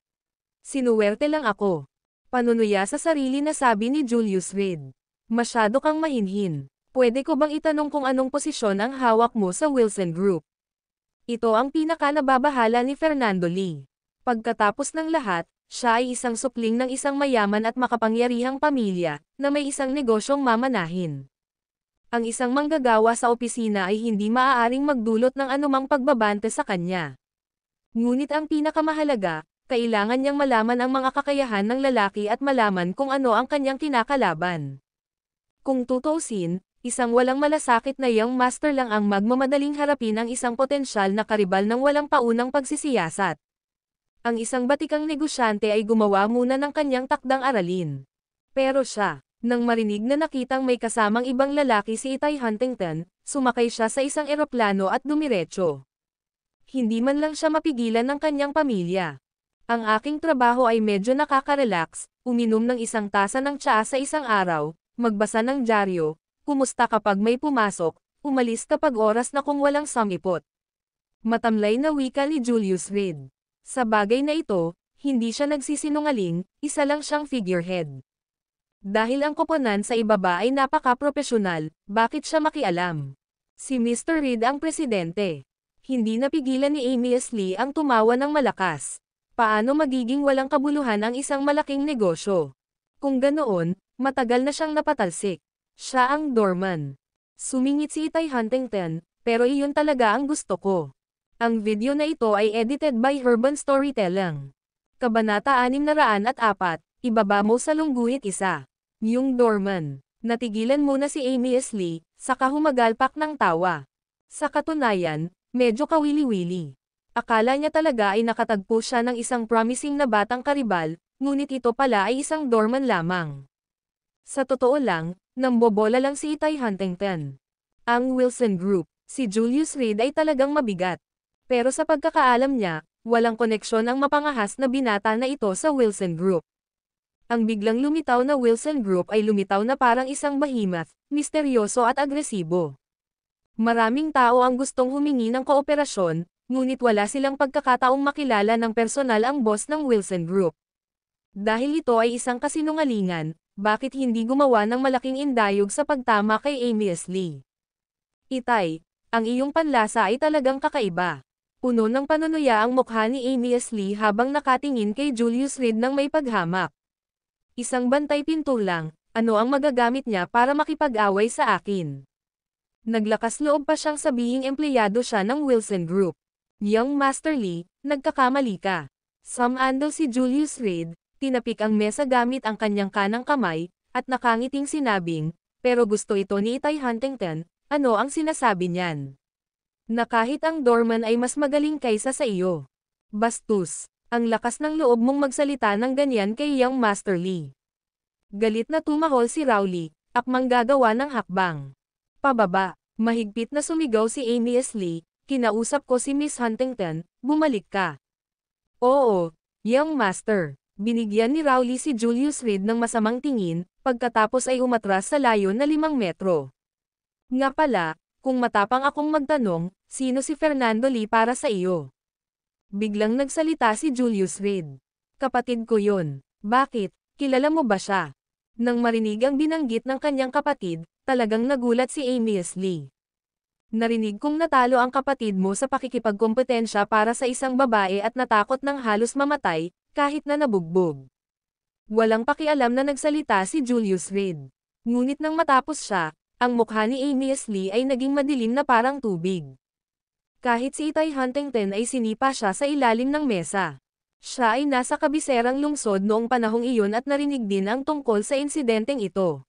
Sinuwerte lang ako. Panunuya sa sarili na sabi ni Julius Reed. Masyado kang mahinhin. Pwede ko bang itanong kung anong posisyon ang hawak mo sa Wilson Group? Ito ang pinaka-nababahala ni Fernando Lee. Pagkatapos ng lahat, siya ay isang supling ng isang mayaman at makapangyarihang pamilya, na may isang negosyong mamanahin. Ang isang manggagawa sa opisina ay hindi maaaring magdulot ng anumang pagbabante sa kanya. Ngunit ang pinakamahalaga, kailangan niyang malaman ang mga kakayahan ng lalaki at malaman kung ano ang kanyang kinakalaban. Kung tutuusin, isang walang malasakit na young master lang ang magmamadaling harapin ang isang potensyal na karibal ng walang paunang pagsisiyasat. Ang isang batikang negosyante ay gumawa muna ng kanyang takdang aralin. Pero siya, nang marinig na nakitang may kasamang ibang lalaki si Itay Huntington, sumakay siya sa isang eroplano at dumiretso. Hindi man lang siya mapigilan ng kanyang pamilya. Ang aking trabaho ay medyo nakaka-relax, uminom ng isang tasa ng tsaa sa isang araw, magbasa ng dyaryo, kumusta kapag may pumasok, umalis kapag oras na kung walang samipot. Matamlay na wika ni Julius Reed. Sa bagay na ito, hindi siya nagsisinungaling, isa lang siyang figurehead. Dahil ang koponan sa ibaba ay napaka-propesyonal, bakit siya makialam? Si Mr. Reed ang presidente. Hindi napigilan ni Amy Lee ang tumawa ng malakas. Paano magiging walang kabuluhan ang isang malaking negosyo? Kung ganoon, matagal na siyang napatalsik. Siya ang doorman. Sumingit si Itay Huntington, pero iyon talaga ang gusto ko. Ang video na ito ay edited by Urban Storytelling. Kabanata 604, ibaba mo sa lungguhit isa. Yung doorman. Natigilan muna si Amy Lee, saka humagalpak ng tawa. Sa katunayan, medyo kawili-wili. Akala niya talaga ay nakatagpo siya ng isang promising na batang karibal, ngunit ito pala ay isang doorman lamang. Sa totoo lang, nambobola lang si Itay Huntington. Ang Wilson Group, si Julius Reed ay talagang mabigat. Pero sa pagkakaalam niya, walang koneksyon ang mapangahas na binata na ito sa Wilson Group. Ang biglang lumitaw na Wilson Group ay lumitaw na parang isang behemoth, misteryoso at agresibo. Maraming tao ang gustong humingi ng kooperasyon, ngunit wala silang pagkakataong makilala ng personal ang boss ng Wilson Group. Dahil ito ay isang kasinungalingan, bakit hindi gumawa ng malaking indayog sa pagtama kay Amy Lee? Itay, ang iyong panlasa ay talagang kakaiba. Puno ng panunuya ang mukha ni Amy Lee habang nakatingin kay Julius Reed ng may paghamak. Isang bantay pinto lang, ano ang magagamit niya para makipag-away sa akin? Naglakas loob pa siyang sabihing empleyado siya ng Wilson Group. Young Master Lee, nagkakamali ka. Sumandal si Julius Reed, tinapik ang mesa gamit ang kanyang kanang kamay, at nakangiting sinabing, pero gusto ito ni Itay Huntington, ano ang sinasabi niyan? Na kahit ang doorman ay mas magaling kaysa sa iyo. Bastos, ang lakas ng loob mong magsalita ng ganyan kay Young Master Lee. Galit na tumahol si Rowley, akmang gagawa ng hakbang. Pababa, mahigpit na sumigaw si Amy Lee, kinausap ko si Miss Huntington, bumalik ka. Oo, Young Master. Binigyan ni Rowley si Julius Reed ng masamang tingin, pagkatapos ay umatras sa layo na 5 metro. Nga pala, kung matapang akong magtanong, sino si Fernando Lee para sa iyo? Biglang nagsalita si Julius Reed. Kapatid ko yun. Bakit? Kilala mo ba siya? Nang marinig ang binanggit ng kanyang kapatid, talagang nagulat si Amy Lee. Narinig kong natalo ang kapatid mo sa pakikipagkompetensya para sa isang babae at natakot ng halos mamatay, kahit na nabugbog. Walang pakialam na nagsalita si Julius Reed. Ngunit nang matapos siya, ang mukha ni Amy Lee ay naging madilim na parang tubig. Kahit si Itay Huntington ay sinipa siya sa ilalim ng mesa. Siya ay nasa kabiserang lungsod noong panahong iyon at narinig din ang tungkol sa insidenteng ito.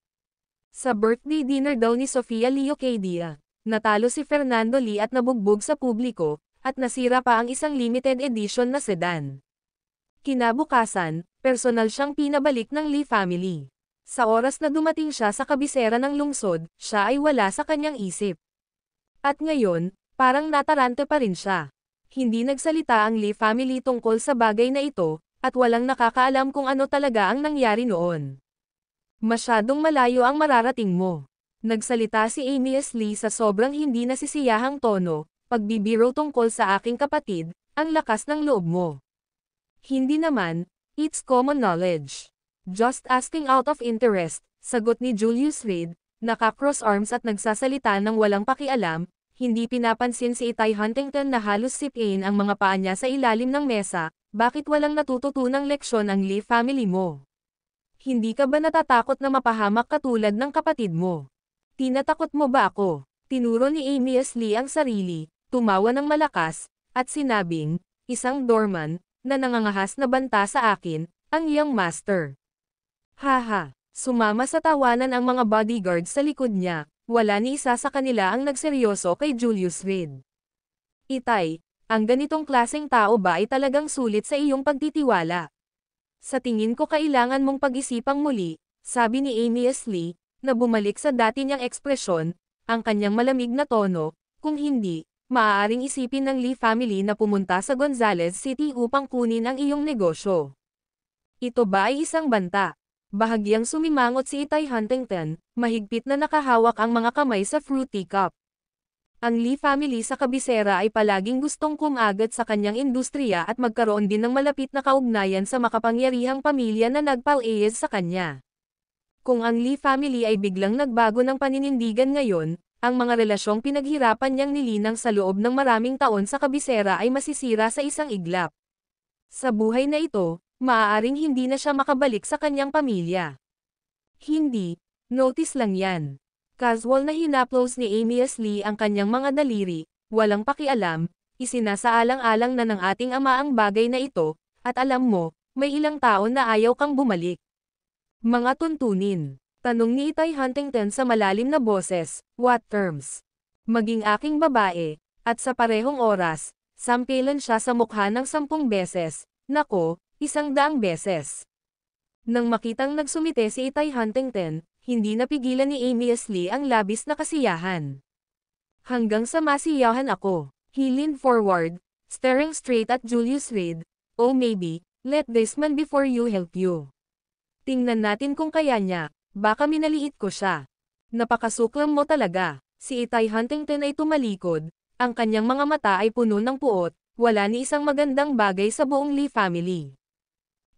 Sa birthday dinner daw ni Sofia Leocadia, natalo si Fernando Lee at nabugbog sa publiko, at nasira pa ang isang limited edition na sedan. Kinabukasan, personal siyang pinabalik ng Lee family. Sa oras na dumating siya sa kabisera ng lungsod, siya ay wala sa kanyang isip. At ngayon, parang natarante pa rin siya. Hindi nagsalita ang Lee family tungkol sa bagay na ito, at walang nakakaalam kung ano talaga ang nangyari noon. Masyadong malayo ang mararating mo. Nagsalita si Amy Lee sa sobrang hindi nasisiyahang tono, pagbibiro tungkol sa aking kapatid, ang lakas ng loob mo. Hindi naman, it's common knowledge. Just asking out of interest, sagot ni Julius Reed, naka-cross arms at nagsasalita ng walang pakialam, hindi pinapansin si Itay Huntington na halos sipin ang mga paa niya sa ilalim ng mesa, bakit walang natututunang leksyon ang Lee family mo? Hindi ka ba natatakot na mapahamak katulad ng kapatid mo? Tinatakot mo ba ako? Tinuro ni Amy Lee ang sarili, tumawa ng malakas, at sinabing, isang doorman, na nangangahas na banta sa akin, ang Young Master. Haha, sumama sa tawanan ang mga bodyguards sa likod niya, wala ni isa sa kanila ang nagseryoso kay Julius Reed. Itay, ang ganitong klaseng tao ba ay talagang sulit sa iyong pagtitiwala? Sa tingin ko kailangan mong pag-isipang muli, sabi ni Amy Lee, na bumalik sa dati niyang ekspresyon, ang kanyang malamig na tono, kung hindi, maaaring isipin ng Lee family na pumunta sa Gonzales City upang kunin ang iyong negosyo. Ito ba ay isang banta? Bahagyang sumimangot si Itay Huntington, mahigpit na nakahawak ang mga kamay sa fruity cup. Ang Lee family sa kabisera ay palaging gustong kumagat sa kanyang industriya at magkaroon din ng malapit na kaugnayan sa makapangyarihang pamilya na nagpal-ayos sa kanya. Kung ang Lee family ay biglang nagbago ng paninindigan ngayon, ang mga relasyong pinaghirapan niyang nilinang sa loob ng maraming taon sa kabisera ay masisira sa isang iglap. Sa buhay na ito, maaaring hindi na siya makabalik sa kanyang pamilya. Hindi, notice lang yan. Casual na hinaplos ni Amy S. Lee ang kanyang mga daliri, walang pakialam, isinasaalang-alang na ng ating ama ang bagay na ito, at alam mo, may ilang taon na ayaw kang bumalik. Mga tuntunin. Tanong ni Itay Huntington sa malalim na boses, what terms? Maging aking babae, at sa parehong oras, sampilan siya sa mukha ng 10 beses, nako, 100 beses. Nang makitang nagsumite si Itay Huntington, hindi napigilan ni Amy S. Lee ang labis na kasiyahan. Hanggang sa masiyahan ako, he leaned forward, staring straight at Julius Reed, oh maybe, let this man before you help you. Tingnan natin kung kaya niya, baka minaliit ko siya. Napakasuklam mo talaga. Si Itay Huntington ay tumalikod, ang kanyang mga mata ay puno ng puot, wala ni isang magandang bagay sa buong Lee family.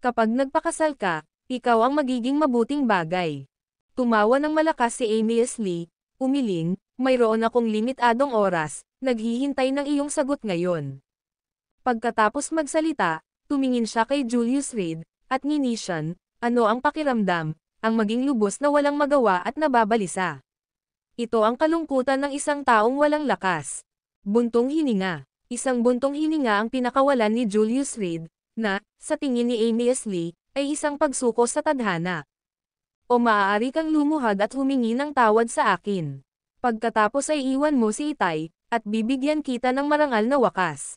Kapag nagpakasal ka, ikaw ang magiging mabuting bagay. Tumawa ng malakas si Amy S. Lee, umiling, mayroon akong limitadong oras, naghihintay ng iyong sagot ngayon. Pagkatapos magsalita, tumingin siya kay Julius Reed, at nginisyan, ano ang pakiramdam, ang maging lubos na walang magawa at nababalisa. Ito ang kalungkutan ng isang taong walang lakas. Buntong hininga. Isang buntong hininga ang pinakawalan ni Julius Reed, na, sa tingin ni Amy S. Lee, ay isang pagsuko sa tadhana. O maaari kang lumuhad at humingi ng tawad sa akin. Pagkatapos ay iwan mo si Itay, at bibigyan kita ng marangal na wakas.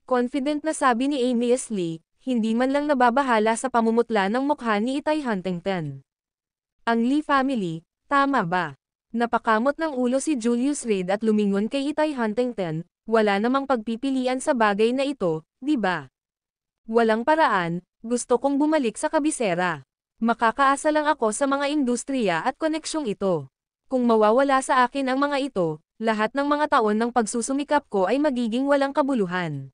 Confident na sabi ni Amy S. Lee, hindi man lang nababahala sa pamumutla ng mukha ni Itay Huntington. Ang Lee family, tama ba? Napakamot ng ulo si Julius Reed at lumingon kay Itay Huntington, wala namang pagpipilian sa bagay na ito, di ba? Walang paraan, gusto kong bumalik sa kabisera. Makakaasa lang ako sa mga industriya at koneksyong ito. Kung mawawala sa akin ang mga ito, lahat ng mga taon ng pagsusumikap ko ay magiging walang kabuluhan.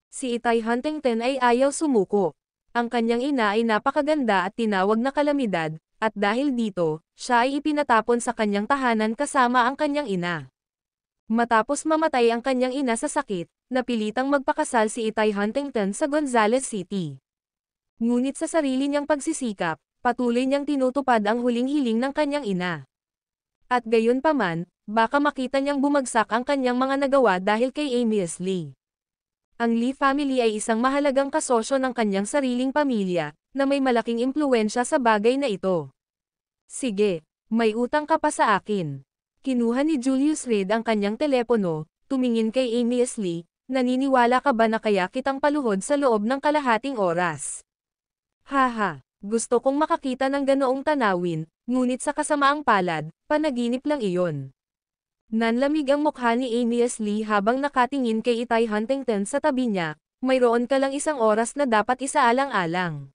Si Itay Huntington ay ayaw sumuko. Ang kanyang ina ay napakaganda at tinawag na kalamidad, at dahil dito, siya ay ipinatapon sa kanyang tahanan kasama ang kanyang ina. Matapos mamatay ang kanyang ina sa sakit, napilitang magpakasal si Itay Huntington sa Gonzales City. Ngunit sa sarili niyang pagsisikap, patuloy niyang tinutupad ang huling hiling ng kanyang ina. At gayon paman, baka makita niyang bumagsak ang kanyang mga nagawa dahil kay Amy S. Lee. Ang Lee family ay isang mahalagang kasosyo ng kanyang sariling pamilya, na may malaking impluwensya sa bagay na ito. Sige, may utang ka pa sa akin. Kinuha ni Julius Reed ang kanyang telepono, tumingin kay Amy S. Lee, naniniwala ka ba na kaya kitang paluhod sa loob ng kalahating oras? Haha, gusto kong makakita ng ganoong tanawin, ngunit sa kasamaang palad, panaginip lang iyon. Nanlamig ang mukha ni Amy S. Lee habang nakatingin kay Itay Huntington sa tabi niya, mayroon ka lang 1 oras na dapat isaalang-alang.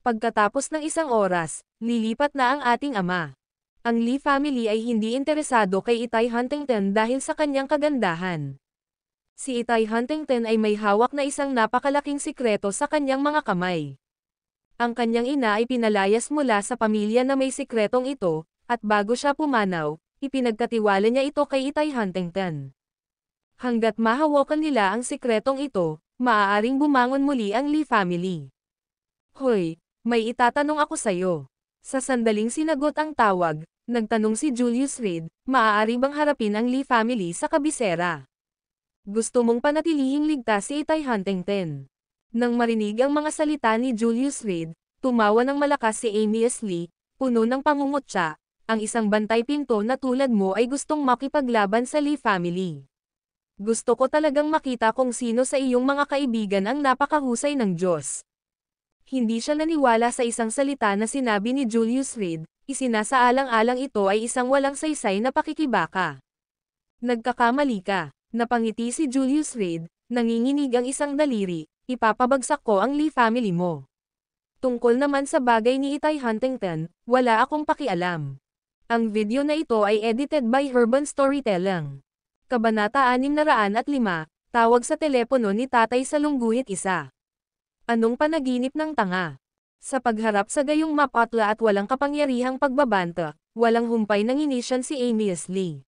Pagkatapos ng 1 oras, lilipat na ang ating ama. Ang Lee family ay hindi interesado kay Itay Huntington dahil sa kanyang kagandahan. Si Itay Huntington ay may hawak na isang napakalaking sikreto sa kanyang mga kamay. Ang kanyang ina ay pinalayas mula sa pamilya na may sikretong ito, at bago siya pumanaw, ipinagkatiwala niya ito kay Itay Huntington. Hanggat mahawakan nila ang sikretong ito, maaaring bumangon muli ang Lee family. Hoy, may itatanong ako sa'yo. Sa sandaling sinagot ang tawag, nagtanong si Julius Reed, maaari bang harapin ang Lee family sa kabisera? Gusto mong panatilihing ligtas si Itay Huntington. Nang marinig ang mga salita ni Julius Reed, tumawa ng malakas si Amy S. Lee, puno ng pangungutya. Ang isang bantay pinto na tulad mo ay gustong makipaglaban sa Lee family. Gusto ko talagang makita kung sino sa iyong mga kaibigan ang napakahusay ng Diyos. Hindi siya naniwala sa isang salita na sinabi ni Julius Reed, isinasaalang-alang ito ay isang walang saysay na pakikibaka. Nagkakamali ka, napangiti si Julius Reed, nanginginig ang isang daliri, ipapabagsak ko ang Lee family mo. Tungkol naman sa bagay ni Itay Huntington, wala akong pakialam. Ang video na ito ay edited by Herban Storytelling. Kabanata 605, tawag sa telepono ni tatay sa lungguhit isa. Anong panaginip ng tanga? Sa pagharap sa gayong mapatla at walang kapangyarihang pagbabanta, walang humpay nanginisyan si Amias Lee.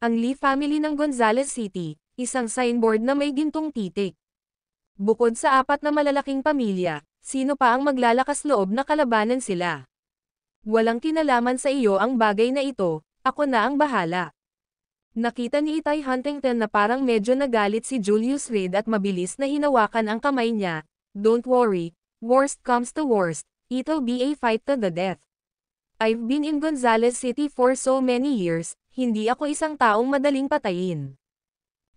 Ang Lee family ng Gonzales City, isang signboard na may gintong titik. Bukod sa 4 na malalaking pamilya, sino pa ang maglalakas loob na kalabanan sila? Walang kinalaman sa iyo ang bagay na ito, ako na ang bahala. Nakita ni Itay Huntington na parang medyo nagalit si Julius Reed at mabilis na hinawakan ang kamay niya. Don't worry, worst comes to worst, it'll be a fight to the death. I've been in Gonzales City for so many years, hindi ako isang taong madaling patayin.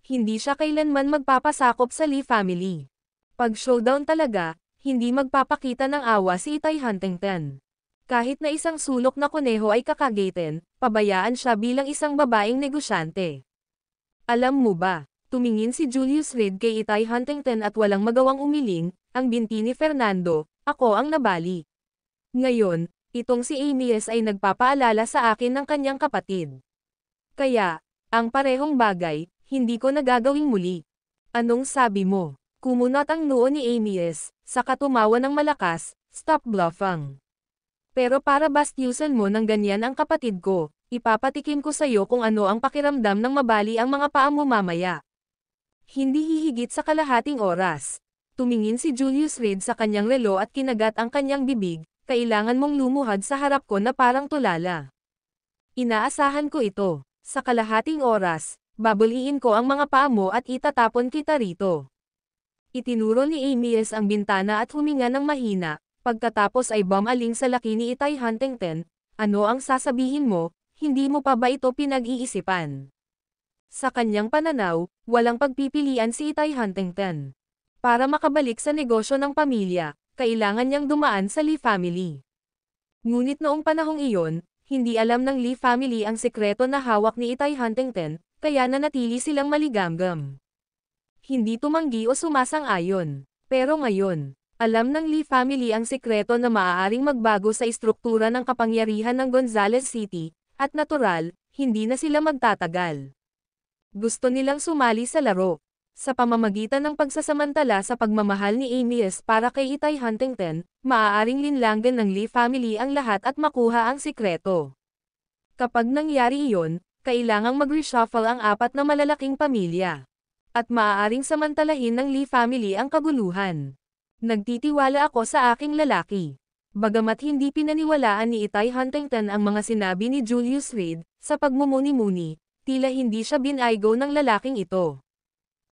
Hindi siya kailanman magpapasakop sa Lee family. Pag showdown talaga, hindi magpapakita ng awa si Itay Huntington. Kahit na isang sulok na kuneho ay kakagatin, pabayaan siya bilang isang babaeng negosyante. Alam mo ba, tumingin si Julius Reed kay Itay Huntington at walang magawang umiling, ang binti ni Fernando, ako ang nabali. Ngayon, itong si Amias ay nagpapaalala sa akin ng kanyang kapatid. Kaya, ang parehong bagay, hindi ko nagagawing muli. Anong sabi mo? Kumunot ang noo ni Amias, saka tumawa ng malakas, stop bluffing. Pero para bastyusan mo ng ganyan ang kapatid ko, ipapatikim ko sa'yo kung ano ang pakiramdam ng mabali ang mga paa mo mamaya. Hindi hihigit sa kalahating oras. Tumingin si Julius Reed sa kanyang relo at kinagat ang kanyang bibig, kailangan mong lumuhad sa harap ko na parang tulala. Inaasahan ko ito. Sa kalahating oras, babuliin ko ang mga paa mo at itatapon kita rito. Itinuro ni Amias ang bintana at huminga ng mahina. Pagkatapos ay bumaling sa laki ni Itay Huntington, ano ang sasabihin mo, hindi mo pa ba ito pinag-iisipan? Sa kanyang pananaw, walang pagpipilian si Itay Huntington. Para makabalik sa negosyo ng pamilya, kailangan niyang dumaan sa Lee family. Ngunit noong panahong iyon, hindi alam ng Lee family ang sekreto na hawak ni Itay Huntington, kaya nanatili silang maligamgam. Hindi tumanggi o sumasang-ayon. Pero ngayon, alam ng Lee family ang sekreto na maaaring magbago sa istruktura ng kapangyarihan ng Gonzales City, at natural, hindi na sila magtatagal. Gusto nilang sumali sa laro. Sa pamamagitan ng pagsasamantala sa pagmamahal ni Amias para kay Itay Huntington, maaaring linlanggan ng Lee family ang lahat at makuha ang sikreto. Kapag nangyari iyon, kailangang mag-reshuffle ang 4 na malalaking pamilya. At maaaring samantalahin ng Lee family ang kaguluhan. Nagtitiwala ako sa aking lalaki. Bagamat hindi pinaniwalaan ni Itay Huntington ang mga sinabi ni Julius Reed, sa pagmumuni-muni, tila hindi siya binaygo ng lalaking ito.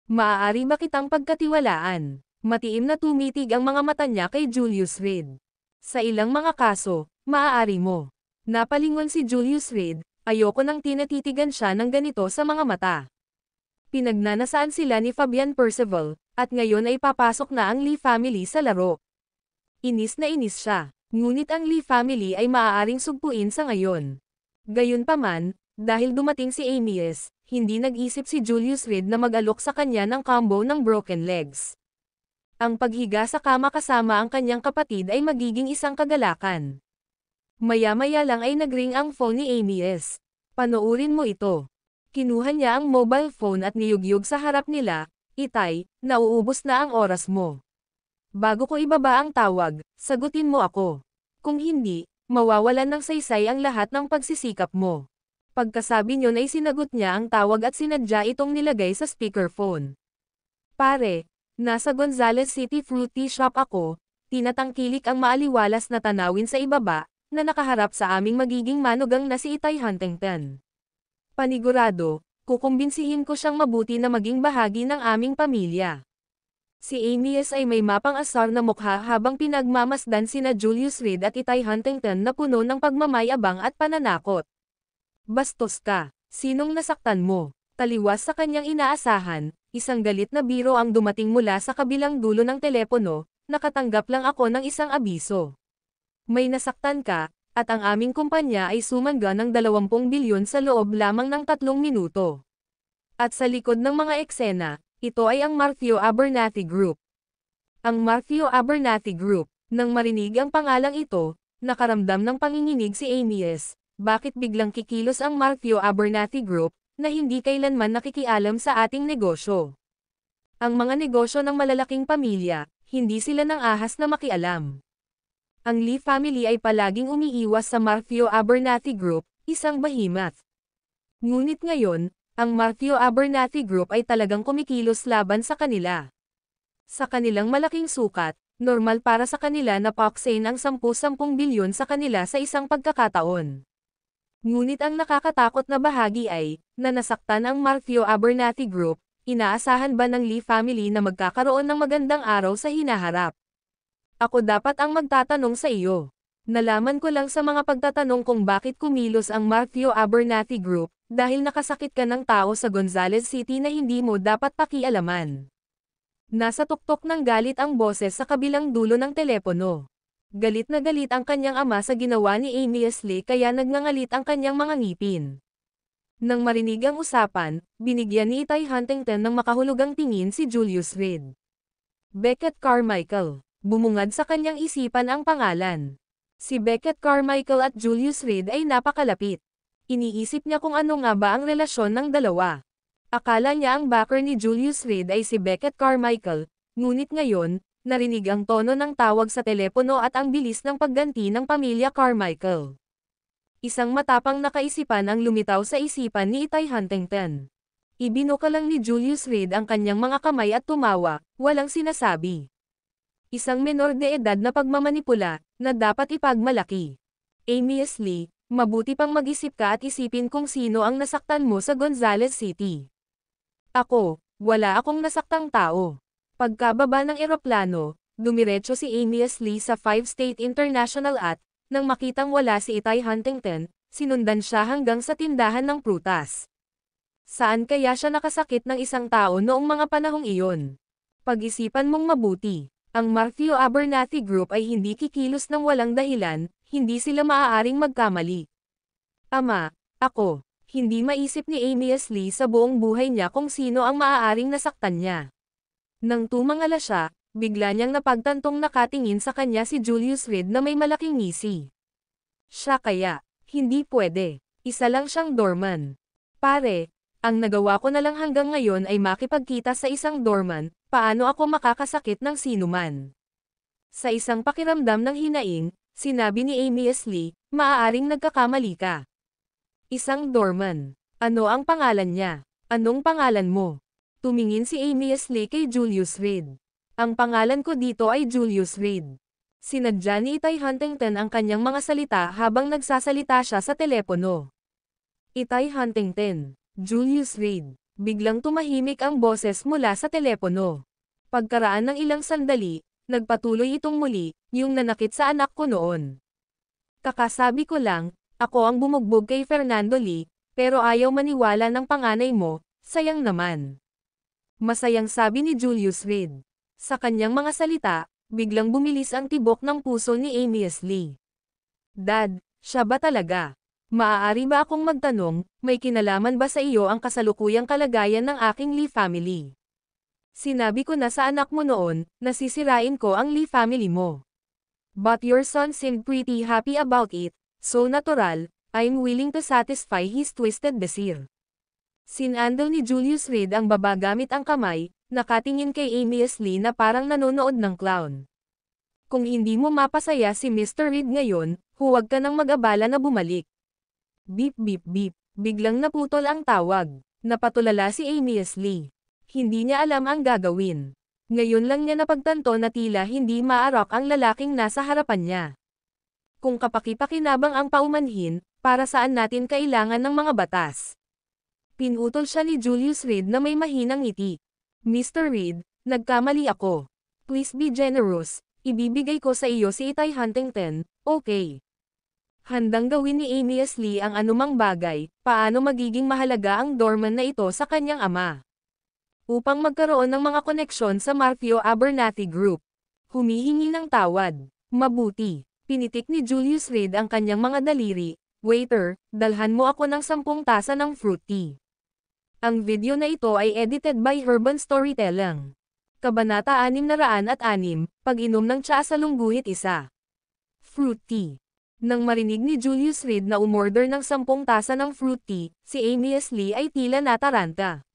Maaari ba kitang pagkatiwalaan? Matiim na tumitig ang mga mata niya kay Julius Reed. Sa ilang mga kaso, maaari mo. Napalingon si Julius Reed, ayoko nang tinatitigan siya ng ganito sa mga mata. Pinagnanasaan sila ni Fabian Percival, at ngayon ay papasok na ang Lee family sa laro. Inis na inis siya, ngunit ang Lee family ay maaaring sugpuin sa ngayon. Gayunpaman, dahil dumating si Amias, hindi nag-isip si Julius Reed na mag-alok sa kanya ng combo ng broken legs. Ang paghiga sa kama kasama ang kanyang kapatid ay magiging isang kagalakan. Maya-maya lang ay nagring ang phone ni Amias. Panoorin mo ito. Kinuha niya ang mobile phone at niyugyug sa harap nila. Itay, nauubos na ang oras mo. Bago ko ibaba ang tawag, sagutin mo ako. Kung hindi, mawawalan ng saysay ang lahat ng pagsisikap mo. Pagkasabi niyon ay sinagot niya ang tawag at sinadya itong nilagay sa speakerphone. Pare, nasa Gonzales City Fruit Tea Shop ako, tinatangkilik ang maaliwalas na tanawin sa ibaba, na nakaharap sa aming magiging manugang na si Itay Huntington. Panigurado, kukumbinsihin ko siyang mabuti na maging bahagi ng aming pamilya. Si Amias ay may mapang asar na mukha habang pinagmamasdan sina Julius Reed at Itay Huntington na puno ng pagmamayabang at pananakot. Bastos ka, sinong nasaktan mo? Taliwas sa kanyang inaasahan, isang galit na biro ang dumating mula sa kabilang dulo ng telepono, nakatanggap lang ako ng isang abiso. May nasaktan ka, at ang aming kumpanya ay sumangga ng 20 bilyon sa loob lamang ng 3 minuto. At sa likod ng mga eksena, ito ay ang Matthew Abernathy Group. Ang Matthew Abernathy Group, nang marinig ang pangalang ito, nakaramdam ng panginginig si Amias. Bakit biglang kikilos ang Matthew Abernathy Group, na hindi kailanman nakikialam sa ating negosyo? Ang mga negosyo ng malalaking pamilya, hindi sila nang ahas na makialam. Ang Lee family ay palaging umiiwas sa Matthew Abernathy Group, isang behemoth. Ngunit ngayon, ang Matthew Abernathy Group ay talagang kumikilos laban sa kanila. Sa kanilang malaking sukat, normal para sa kanila na paksain ang 10-10 bilyon sa kanila sa isang pagkakataon. Ngunit ang nakakatakot na bahagi ay, na nasaktan ang Matthew Abernathy Group, inaasahan ba ng Lee family na magkakaroon ng magandang araw sa hinaharap? Ako dapat ang magtatanong sa iyo. Nalaman ko lang sa mga pagtatanong kung bakit kumilos ang Matthew Abernathy Group, dahil nakasakit ka ng tao sa Gonzales City na hindi mo dapat pakialaman. Nasa tuktok ng galit ang boses sa kabilang dulo ng telepono. Galit na galit ang kanyang ama sa ginawa ni Amy Ashley kaya nagngangalit ang kanyang mga ngipin. Nang marinig ang usapan, binigyan ni Itay Huntington ng makahulugang tingin si Julius Reed. Beckett Carmichael. Bumungad sa kanyang isipan ang pangalan. Si Beckett Carmichael at Julius Reed ay napakalapit. Iniisip niya kung ano nga ba ang relasyon ng dalawa. Akala niya ang backer ni Julius Reed ay si Beckett Carmichael, ngunit ngayon, narinig ang tono ng tawag sa telepono at ang bilis ng pagganti ng pamilya Carmichael. Isang matapang na kaisipan ang lumitaw sa isipan ni Itay Huntington. Ibinuka lang ni Julius Reed ang kanyang mga kamay at tumawa, walang sinasabi. Isang menor de edad na pagmamanipula, na dapat ipagmalaki. Amy Ashley, mabuti pang mag-isip ka at isipin kung sino ang nasaktan mo sa Gonzales City. Ako, wala akong nasaktang tao. Pagkababa ng eroplano, dumiretso si Amy Ashley sa 5-State International at, nang makitang wala si Itay Huntington, sinundan siya hanggang sa tindahan ng prutas. Saan kaya siya nakasakit ng isang tao noong mga panahong iyon? Pag-isipan mong mabuti, ang Matthew Abernathy Group ay hindi kikilos ng walang dahilan, hindi sila maaaring magkamali. Ama, ako, hindi maisip ni Amy Ashley sa buong buhay niya kung sino ang maaaring nasaktan niya. Nang tumangala siya, bigla niyang napagtantong nakatingin sa kanya si Julius Reed na may malaking ngisi. Siya kaya, hindi pwede, isa lang siyang doorman. Pare, ang nagawa ko na lang hanggang ngayon ay makipagkita sa isang doorman, paano ako makakasakit ng sinuman? Sa isang pakiramdam ng hinaing, sinabi ni Amy Ashley, maaaring nagkakamali ka. Isang doorman. Ano ang pangalan niya? Anong pangalan mo? Tumingin si Amy Ashley kay Julius Reed. Ang pangalan ko dito ay Julius Reed. Sinadya ni Itay Huntington ang kanyang mga salita habang nagsasalita siya sa telepono. Itay Huntington, Julius Reed. Biglang tumahimik ang boses mula sa telepono. Pagkaraan ng ilang sandali, nagpatuloy itong muli, yung nanakit sa anak ko noon. Kakasabi ko lang, ako ang bumugbog kay Fernando Lee, pero ayaw maniwala ng panganay mo, sayang naman. Masayang sabi ni Julius Reed. Sa kanyang mga salita, biglang bumilis ang tibok ng puso ni Amy Ashley. Dad, siya ba talaga? Maaari ba akong magtanong, may kinalaman ba sa iyo ang kasalukuyang kalagayan ng aking Lee family? Sinabi ko na sa anak mo noon, nasisirain ko ang Lee family mo. But your son seemed pretty happy about it, so natural, I'm willing to satisfy his twisted desire. Sinandal ni Julius Reed ang baba gamit ang kamay, nakatingin kay Amy Ashley na parang nanonood ng clown. Kung hindi mo mapasaya si Mr. Reed ngayon, huwag ka nang mag-abala na bumalik. Beep beep beep, biglang naputol ang tawag. Napatulala si Amy Ashley. Hindi niya alam ang gagawin. Ngayon lang niya napagtanto na tila hindi maarak ang lalaking nasa harapan niya. Kung kapaki-pakinabang ang paumanhin, para saan natin kailangan ng mga batas? Pinutol siya ni Julius Reed na may mahinang ngiti. Mr. Reed, nagkamali ako. Please be generous, ibibigay ko sa iyo si Itay Huntington, okay? Handang gawin ni Amy Ashley ang anumang bagay, paano magiging mahalaga ang doorman na ito sa kanyang ama. Upang magkaroon ng mga koneksyon sa Matthew Abernathy Group. Humihingi ng tawad. Mabuti. Pinitik ni Julius Reed ang kanyang mga daliri. Waiter, dalhan mo ako ng 10 tasa ng fruit tea. Ang video na ito ay edited by Herban Storytelling. Kabanata 606, Pag-inom ng tsaa sa lungguhit isa. Fruit tea. Nang marinig ni Julius Reed na umorder ng 10 tasa ng fruit tea, si Amy Ashley ay tila nataranta.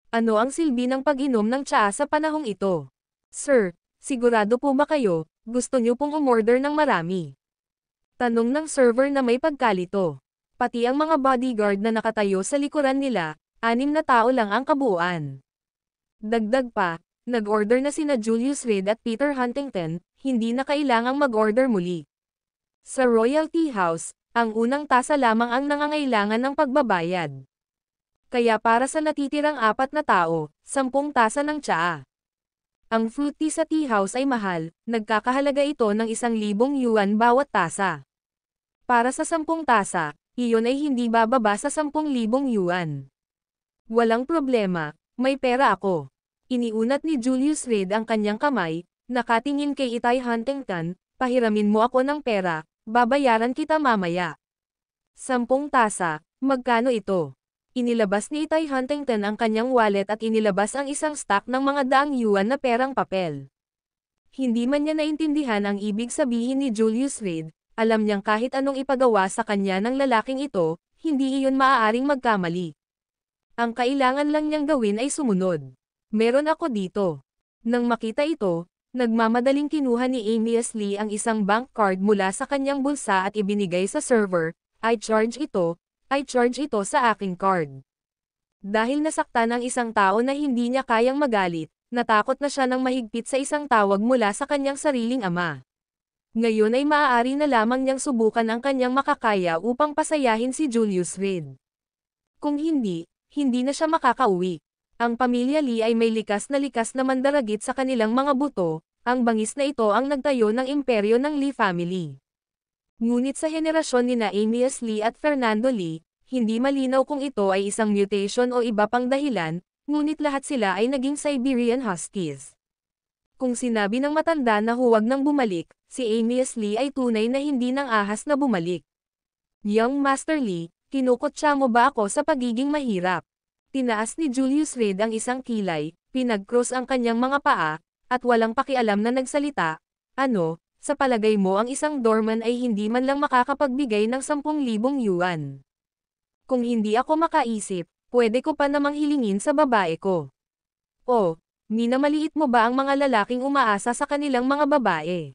Ano ang silbi ng pag-inom ng tsaa sa panahong ito? Sir, sigurado po ba kayo, Gusto niyo pong umorder ng marami? Tanong ng server na may pagkalito. Pati ang mga bodyguard na nakatayo sa likuran nila, 6 na tao lang ang kabuuan. Dagdag pa, nag-order na sina Julius Reed at Peter Huntington, hindi na kailangang mag-order muli. Sa Royal Tea House, ang unang tasa lamang ang nangangailangan ng pagbabayad. Kaya para sa natitirang 4 na tao, 10 tasa ng tsaa. Ang fruit tea sa tea house ay mahal, nagkakahalaga ito ng 1,000 yuan bawat tasa. Para sa 10 tasa, iyon ay hindi bababa sa 10,000 yuan. Walang problema, may pera ako. Iniunat ni Julius Reed ang kanyang kamay, nakatingin kay Itay Huntington, pahiramin mo ako ng pera, babayaran kita mamaya. 10 tasa, magkano ito? Inilabas ni Itay Huntington ang kanyang wallet at inilabas ang isang stack ng mga daang yuan na perang papel. Hindi man niya naintindihan ang ibig sabihin ni Julius Reed, alam niyang kahit anong ipagawa sa kanya ng lalaking ito, hindi iyon maaaring magkamali. Ang kailangan lang niyang gawin ay sumunod. Meron ako dito. Nang makita ito, nagmamadaling kinuha ni Amias Lee ang isang bank card mula sa kanyang bulsa at ibinigay sa server, I charge ito sa aking card. Dahil nasaktan ang isang tao na hindi niya kayang magalit, natakot na siya ng mahigpit sa isang tawag mula sa kanyang sariling ama. Ngayon ay maaari na lamang niyang subukan ang kanyang makakaya upang pasayahin si Julius Reed. Kung hindi na siya makakauwi. Ang pamilya Lee ay may likas na mandaragit sa kanilang mga buto, ang bangis na ito ang nagtayo ng imperyo ng Lee family. Ngunit sa henerasyon ni Amias Lee at Fernando Lee, hindi malinaw kung ito ay isang mutation o iba pang dahilan, ngunit lahat sila ay naging Siberian Huskies. Kung sinabi ng matanda na huwag nang bumalik, si Amias Lee ay tunay na hindi nang ahas na bumalik. Young Master Lee, kinukutya mo ba ako sa pagiging mahirap? Tinaas ni Julius Reed ang isang kilay, pinag-cross ang kanyang mga paa, at walang pakialam na nagsalita, ano, sa palagay mo ang isang doorman ay hindi man lang makakapagbigay ng 10,000 yuan. Kung hindi ako makaisip, pwede ko pa namang hilingin sa babae ko. O, minamaliit mo ba ang mga lalaking umaasa sa kanilang mga babae?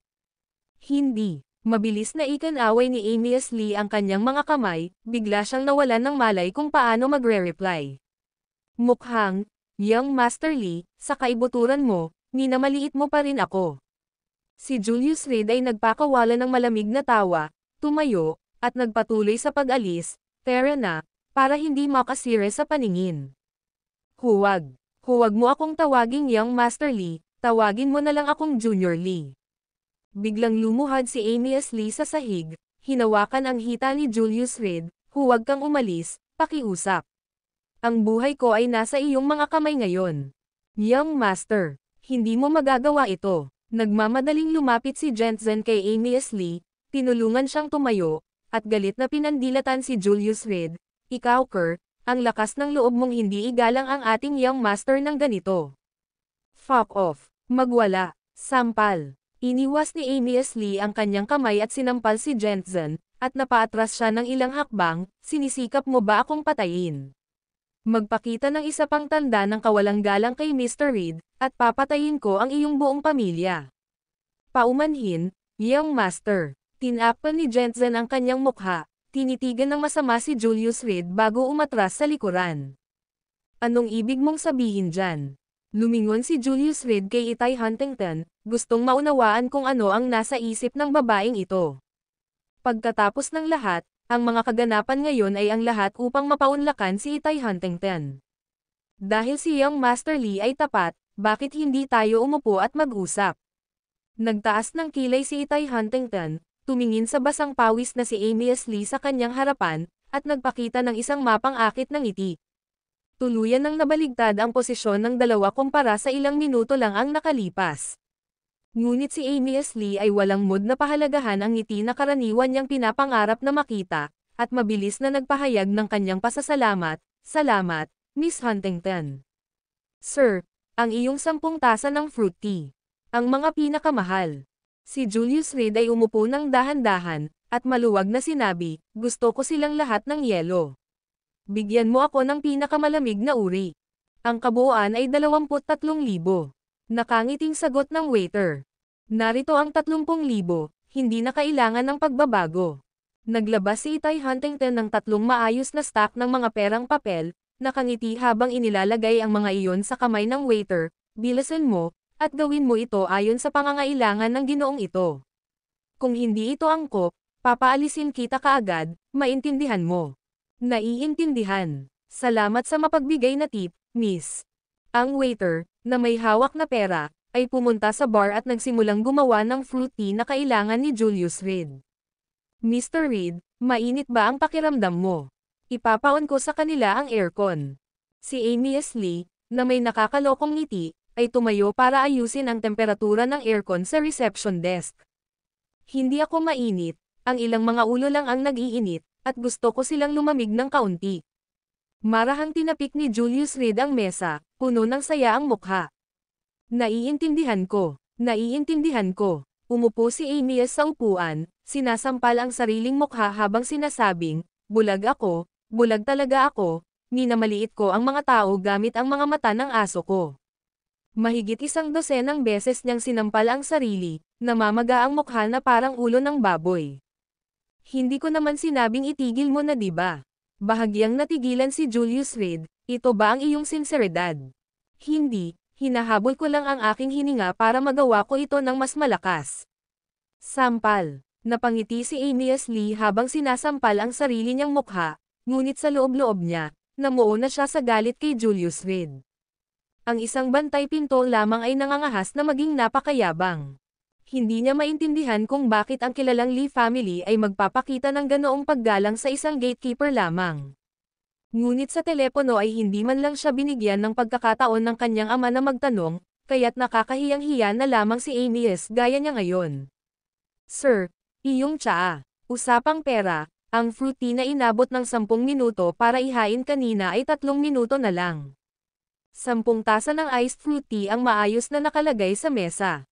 Hindi. Mabilis na ikinaway ni Amias Lee ang kanyang mga kamay, bigla siyang nawalan ng malay kung paano magre-reply. Mukhang, Young Master Lee, sa kaibuturan mo, minamaliit mo pa rin ako. Si Julius Reed ay nagpakawala ng malamig na tawa, tumayo, at nagpatuloy sa pag-alis, tara na, para hindi makasire sa paningin. Huwag mo akong tawaging Young Master Lee, tawagin mo na lang akong Junior Lee. Biglang lumuhad si Amias Lee sa sahig, hinawakan ang hita ni Julius Reed, huwag kang umalis, pakiusap. Ang buhay ko ay nasa iyong mga kamay ngayon. Young Master, hindi mo magagawa ito. Nagmamadaling lumapit si Jensen kay Amias Lee, tinulungan siyang tumayo, at galit na pinandilatan si Julius Reed, ikaw Kerr, ang lakas ng loob mong hindi igalang ang ating Young Master ng ganito. Fuck off, magwala, sampal. Iniwas ni Amias Lee ang kanyang kamay at sinampal si Jensen, at napaatras siya ng ilang hakbang, sinisikap mo ba akong patayin? Magpakita ng isa pang tanda ng kawalang galang kay Mr. Reed, at papatayin ko ang iyong buong pamilya. Paumanhin, Young Master. Tinakpan ni Jensen ang kanyang mukha, tinitigan ng masama si Julius Reed bago umatras sa likuran. Anong ibig mong sabihin dyan? Lumingon si Julius Reed kay Itay Huntington, gustong maunawaan kung ano ang nasa isip ng babaeng ito. Pagkatapos ng lahat, ang mga kaganapan ngayon ay ang lahat upang mapaunlakan si Itay Huntington. Dahil si Young Master Lee ay tapat, bakit hindi tayo umupo at mag-usap? Nagtaas ng kilay si Itay Huntington, tumingin sa basang pawis na si Amias Lee sa kanyang harapan, at nagpakita ng isang mapang akit ng ngiti. Tuluyan nang nabaligtad ang posisyon ng dalawa kumpara sa ilang minuto lang ang nakalipas. Ngunit si Amias Lee ay walang mood na pahalagahan ang ngiti na karaniwan niyang pinapangarap na makita, at mabilis na nagpahayag ng kanyang pasasalamat, salamat, Miss Huntington. Sir, ang iyong 10 tasa ng fruit tea. Ang mga pinakamahal. Si Julius Reed ay umupo ng dahan-dahan, at maluwag na sinabi, gusto ko silang lahat ng yelo. Bigyan mo ako ng pinakamalamig na uri. Ang kabuuan ay 23,000. Nakangiting sagot ng waiter. Narito ang 30,000, hindi na kailangan ng pagbabago. Naglabas si Itay Huntington ng 3 maayos na stack ng mga perang papel, nakangiti habang inilalagay ang mga iyon sa kamay ng waiter. Bilisan mo, at gawin mo ito ayon sa pangangailangan ng ginoong ito. Kung hindi ito angkop, papaalisin kita kaagad, maintindihan mo. Naiintindihan. Salamat sa mapagbigay na tip, miss. Ang waiter, na may hawak na pera, ay pumunta sa bar at nagsimulang gumawa ng fruit tea na kailangan ni Julius Reed. Mr. Reed, mainit ba ang pakiramdam mo? Ipapaon ko sa kanila ang aircon. Si Amy S. Lee, na may nakakalokong ngiti, ay tumayo para ayusin ang temperatura ng aircon sa reception desk. Hindi ako mainit, ang ilang mga ulo lang ang nag-iinit, at gusto ko silang lumamig ng kaunti. Marahang tinapik ni Julius Reed ang mesa, puno ng saya ang mukha. Naiintindihan ko. Umupo si Amy sa upuan, sinasampal ang sariling mukha habang sinasabing, bulag talaga ako, minamaliit ko ang mga tao gamit ang mga mata ng aso ko. Mahigit 100 beses niyang sinampal ang sarili, namamaga ang mukha na parang ulo ng baboy. Hindi ko naman sinabing itigil mo na, diba? Bahagyang natigilan si Julius Reed, ito ba ang iyong sinseridad? Hindi. Hinahabol ko lang ang aking hininga para magawa ko ito ng mas malakas. Sampal. Napangiti si Amy S. Lee habang sinasampal ang sarili niyang mukha, ngunit sa loob-loob niya, namuo na siya sa galit kay Julius Reed. Ang isang bantay pinto lamang ay nangangahas na maging napakayabang. Hindi niya maintindihan kung bakit ang kilalang Lee family ay magpapakita ng ganoong paggalang sa isang gatekeeper lamang. Ngunit sa telepono ay hindi man lang siya binigyan ng pagkakataon ng kanyang ama na magtanong, kaya't nakakahiyang-hiya na lamang si Amy S. gaya niya ngayon. Sir, iyong tsaa. Usapang pera, ang fruit tea na inabot ng 10 minuto para ihain kanina ay 3 minuto na lang. 10 tasa ng iced fruit tea ang maayos na nakalagay sa mesa.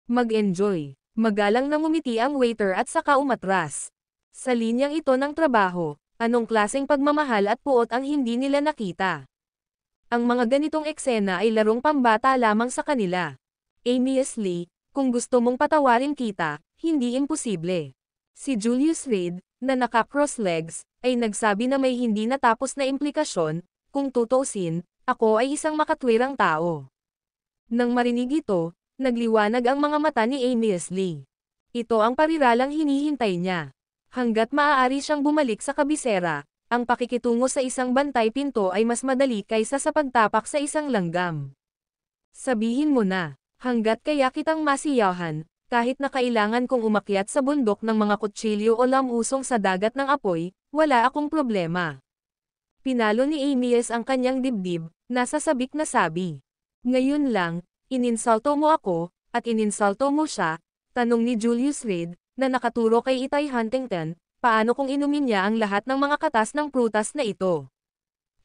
Mag-enjoy. Magalang na ngumiti ang waiter at saka umatras. Sa linyang ito ng trabaho, anong klaseng pagmamahal at puot ang hindi nila nakita? Ang mga ganitong eksena ay larong pambata lamang sa kanila. Amy S. Lee, kung gusto mong patawarin kita, hindi imposible. Si Julius Reed, na naka-cross legs, ay nagsabi na may hindi natapos na implikasyon, kung tutuusin, ako ay isang makatwirang tao. Nang marinig ito, nagliwanag ang mga mata ni Amy S. Lee. Ito ang pariralang hinihintay niya. Hanggat maaari siyang bumalik sa kabisera, ang pakikitungo sa isang bantay pinto ay mas madali kaysa sa pagtapak sa isang langgam. Sabihin mo na, hanggat kaya kitang masiyahan, kahit na kailangan kong umakyat sa bundok ng mga kutsilyo o lamusong sa dagat ng apoy, wala akong problema. Pinalo ni Amy S. ang kanyang dibdib, nasa sabik na sabi. Ngayon lang, ininsulto mo ako, at ininsulto mo siya, tanong ni Julius Reed, na nakaturo kay Itay Huntington, paano kung inumin niya ang lahat ng mga katas ng prutas na ito?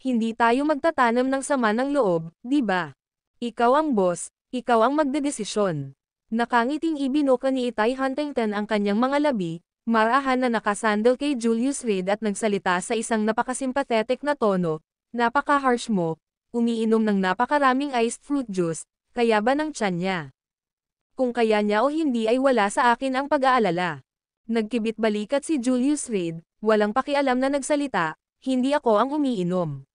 Hindi tayo magtatanam ng sama ng loob, di ba? Ikaw ang boss, ikaw ang magdedesisyon. Nakangiting ibinuka ni Itay Huntington ang kanyang mga labi, marahan na nakasandal kay Julius Reed at nagsalita sa isang napakasimpathetic na tono, napaka-harsh mo, umiinom ng napakaraming iced fruit juice, kaya ba ng tiyan niya? Kung kaya niya o hindi ay wala sa akin ang pag-aalala. Nagkibit balikat si Julius Reed, walang pakialam na nagsalita, hindi ako ang umiinom.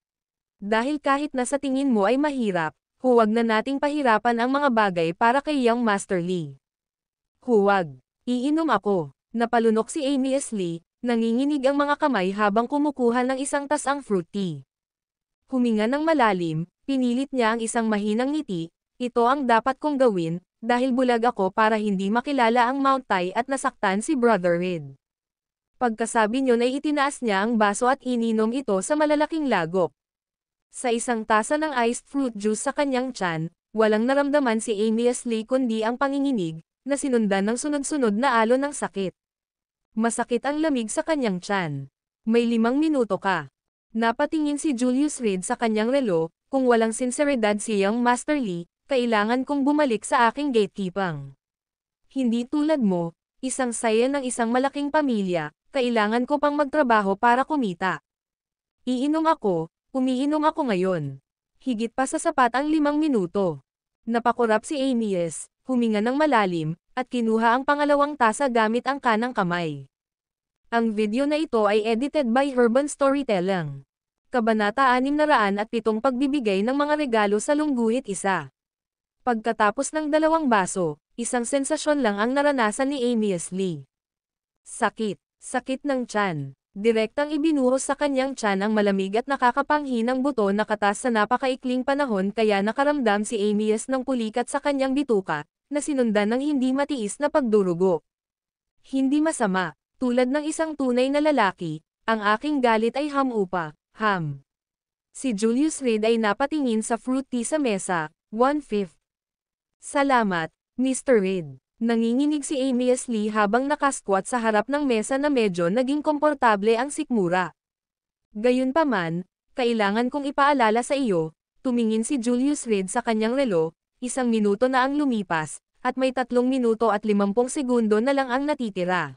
Dahil kahit na sa tingin mo ay mahirap, huwag na nating pahirapan ang mga bagay para kay Young Master Lee. Huwag. Iinom ako. Napalunok si Amy S. Lee, nanginginig ang mga kamay habang kumukuha ng isang tasang fruit tea. Huminga ng malalim, pinilit niya ang isang mahinang ngiti, ito ang dapat kong gawin, dahil bulag ako para hindi makilala ang Mount Tai at nasaktan si Brother Reed. Pagkasabi niyon ay itinaas niya ang baso at ininom ito sa malalaking lagok. Sa isang tasa ng iced fruit juice sa kanyang tiyan, walang naramdaman si Amy S. Lee kundi ang panginginig, na sinundan ng sunod-sunod na alon ng sakit. Masakit ang lamig sa kanyang tiyan. May 5 minuto ka. Napatingin si Julius Reed sa kanyang relo, kung walang sinseridad si Young Master Lee, kailangan kong bumalik sa aking gatekeeping. Hindi tulad mo, isang saya ng isang malaking pamilya, kailangan ko pang magtrabaho para kumita. Umiinom ako ngayon. Higit pa sa sapat ang 5 minuto. Napakurap si Amy S., huminga ng malalim, at kinuha ang pangalawang tasa gamit ang kanang kamay. Ang video na ito ay edited by Urban Storytelling. Kabanata 607 Pagbibigay ng mga regalo sa lungguhit isa. Pagkatapos ng 2 baso, isang sensasyon lang ang naranasan ni Amy Lee. Sakit ng tiyan. Direktang ibinuhos sa kanyang tiyan ang malamig at nakakapanghinang buto na katas sa napakaikling panahon kaya nakaramdam si Amy ng pulikat sa kanyang bituka, na sinundan ng hindi matiis na pagdurugo. Hindi masama, tulad ng isang tunay na lalaki, ang aking galit ay ham. Si Julius Reed ay napatingin sa fruit tea sa mesa, 1/5. Salamat, Mr. Reed. Nanginginig si Amy Lee habang nakasquat sa harap ng mesa na medyo naging komportable ang sikmura. Gayunpaman, kailangan kong ipaalala sa iyo, tumingin si Julius Reed sa kanyang relo, 1 minuto na ang lumipas, at may 3 minuto at 50 segundo na lang ang natitira.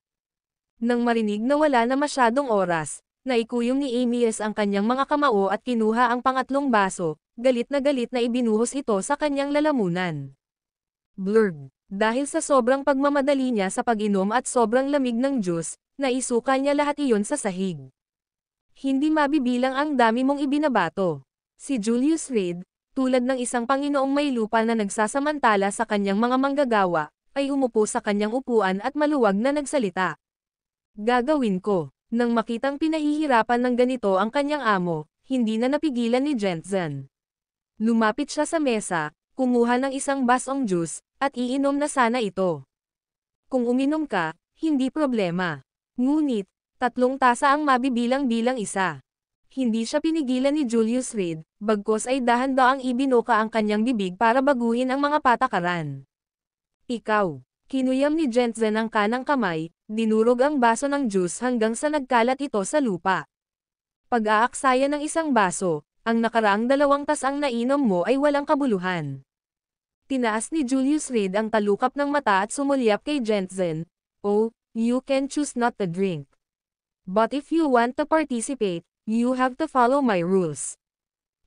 Nang marinig na wala na masyadong oras, naikuyong ni Amy ang kanyang mga kamao at kinuha ang pangatlong baso, galit na ibinuhos ito sa kanyang lalamunan. Blurg. Dahil sa sobrang pagmamadali niya sa pag-inom at sobrang lamig ng juice, naisuka niya lahat iyon sa sahig. Hindi mabibilang ang dami mong ibinabato. Si Julius Reed, tulad ng isang Panginoong may lupa na nagsasamantala sa kanyang mga manggagawa, ay umupo sa kanyang upuan at maluwag na nagsalita. Gagawin ko. Nang makitang pinahihirapan ng ganito ang kanyang amo, hindi na napigilan ni Jensen. Lumapit siya sa mesa, kumuha ng isang basong juice, at iinom na sana ito. Kung uminom ka, hindi problema. Ngunit, 3 tasa ang mabibilang-bilang isa. Hindi siya pinigilan ni Julius Reed, bagkus ay dahan-daang ibinuka ang kanyang bibig para baguhin ang mga patakaran. Ikaw. Kinuyam ni Jensen ang kanang kamay, dinurog ang baso ng juice hanggang sa nagkalat ito sa lupa. Pag-aaksaya ng isang baso, ang nakaraang 2 tasang nainom mo ay walang kabuluhan. Tinaas ni Julius Reed ang talukap ng mata at sumulyap kay Jensen. Oh, you can choose not to drink. But if you want to participate, you have to follow my rules.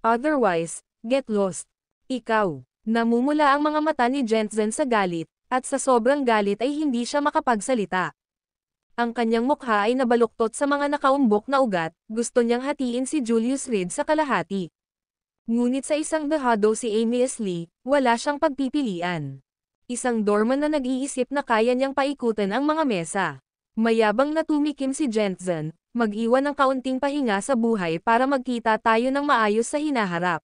Otherwise, get lost. Ikaw. Namumula ang mga mata ni Jensen sa galit, at sa sobrang galit ay hindi siya makapagsalita. Ang kanyang mukha ay nabaluktot sa mga nakaumbok na ugat, gusto niyang hatiin si Julius Reed sa kalahati. Ngunit sa isang dehado si Amy Lee, wala siyang pagpipilian. Isang doorman na nag-iisip na kaya niyang paikutin ang mga mesa. Mayabang na tumikim si Jensen, mag-iwan ng kaunting pahinga sa buhay para magkita tayo ng maayos sa hinaharap.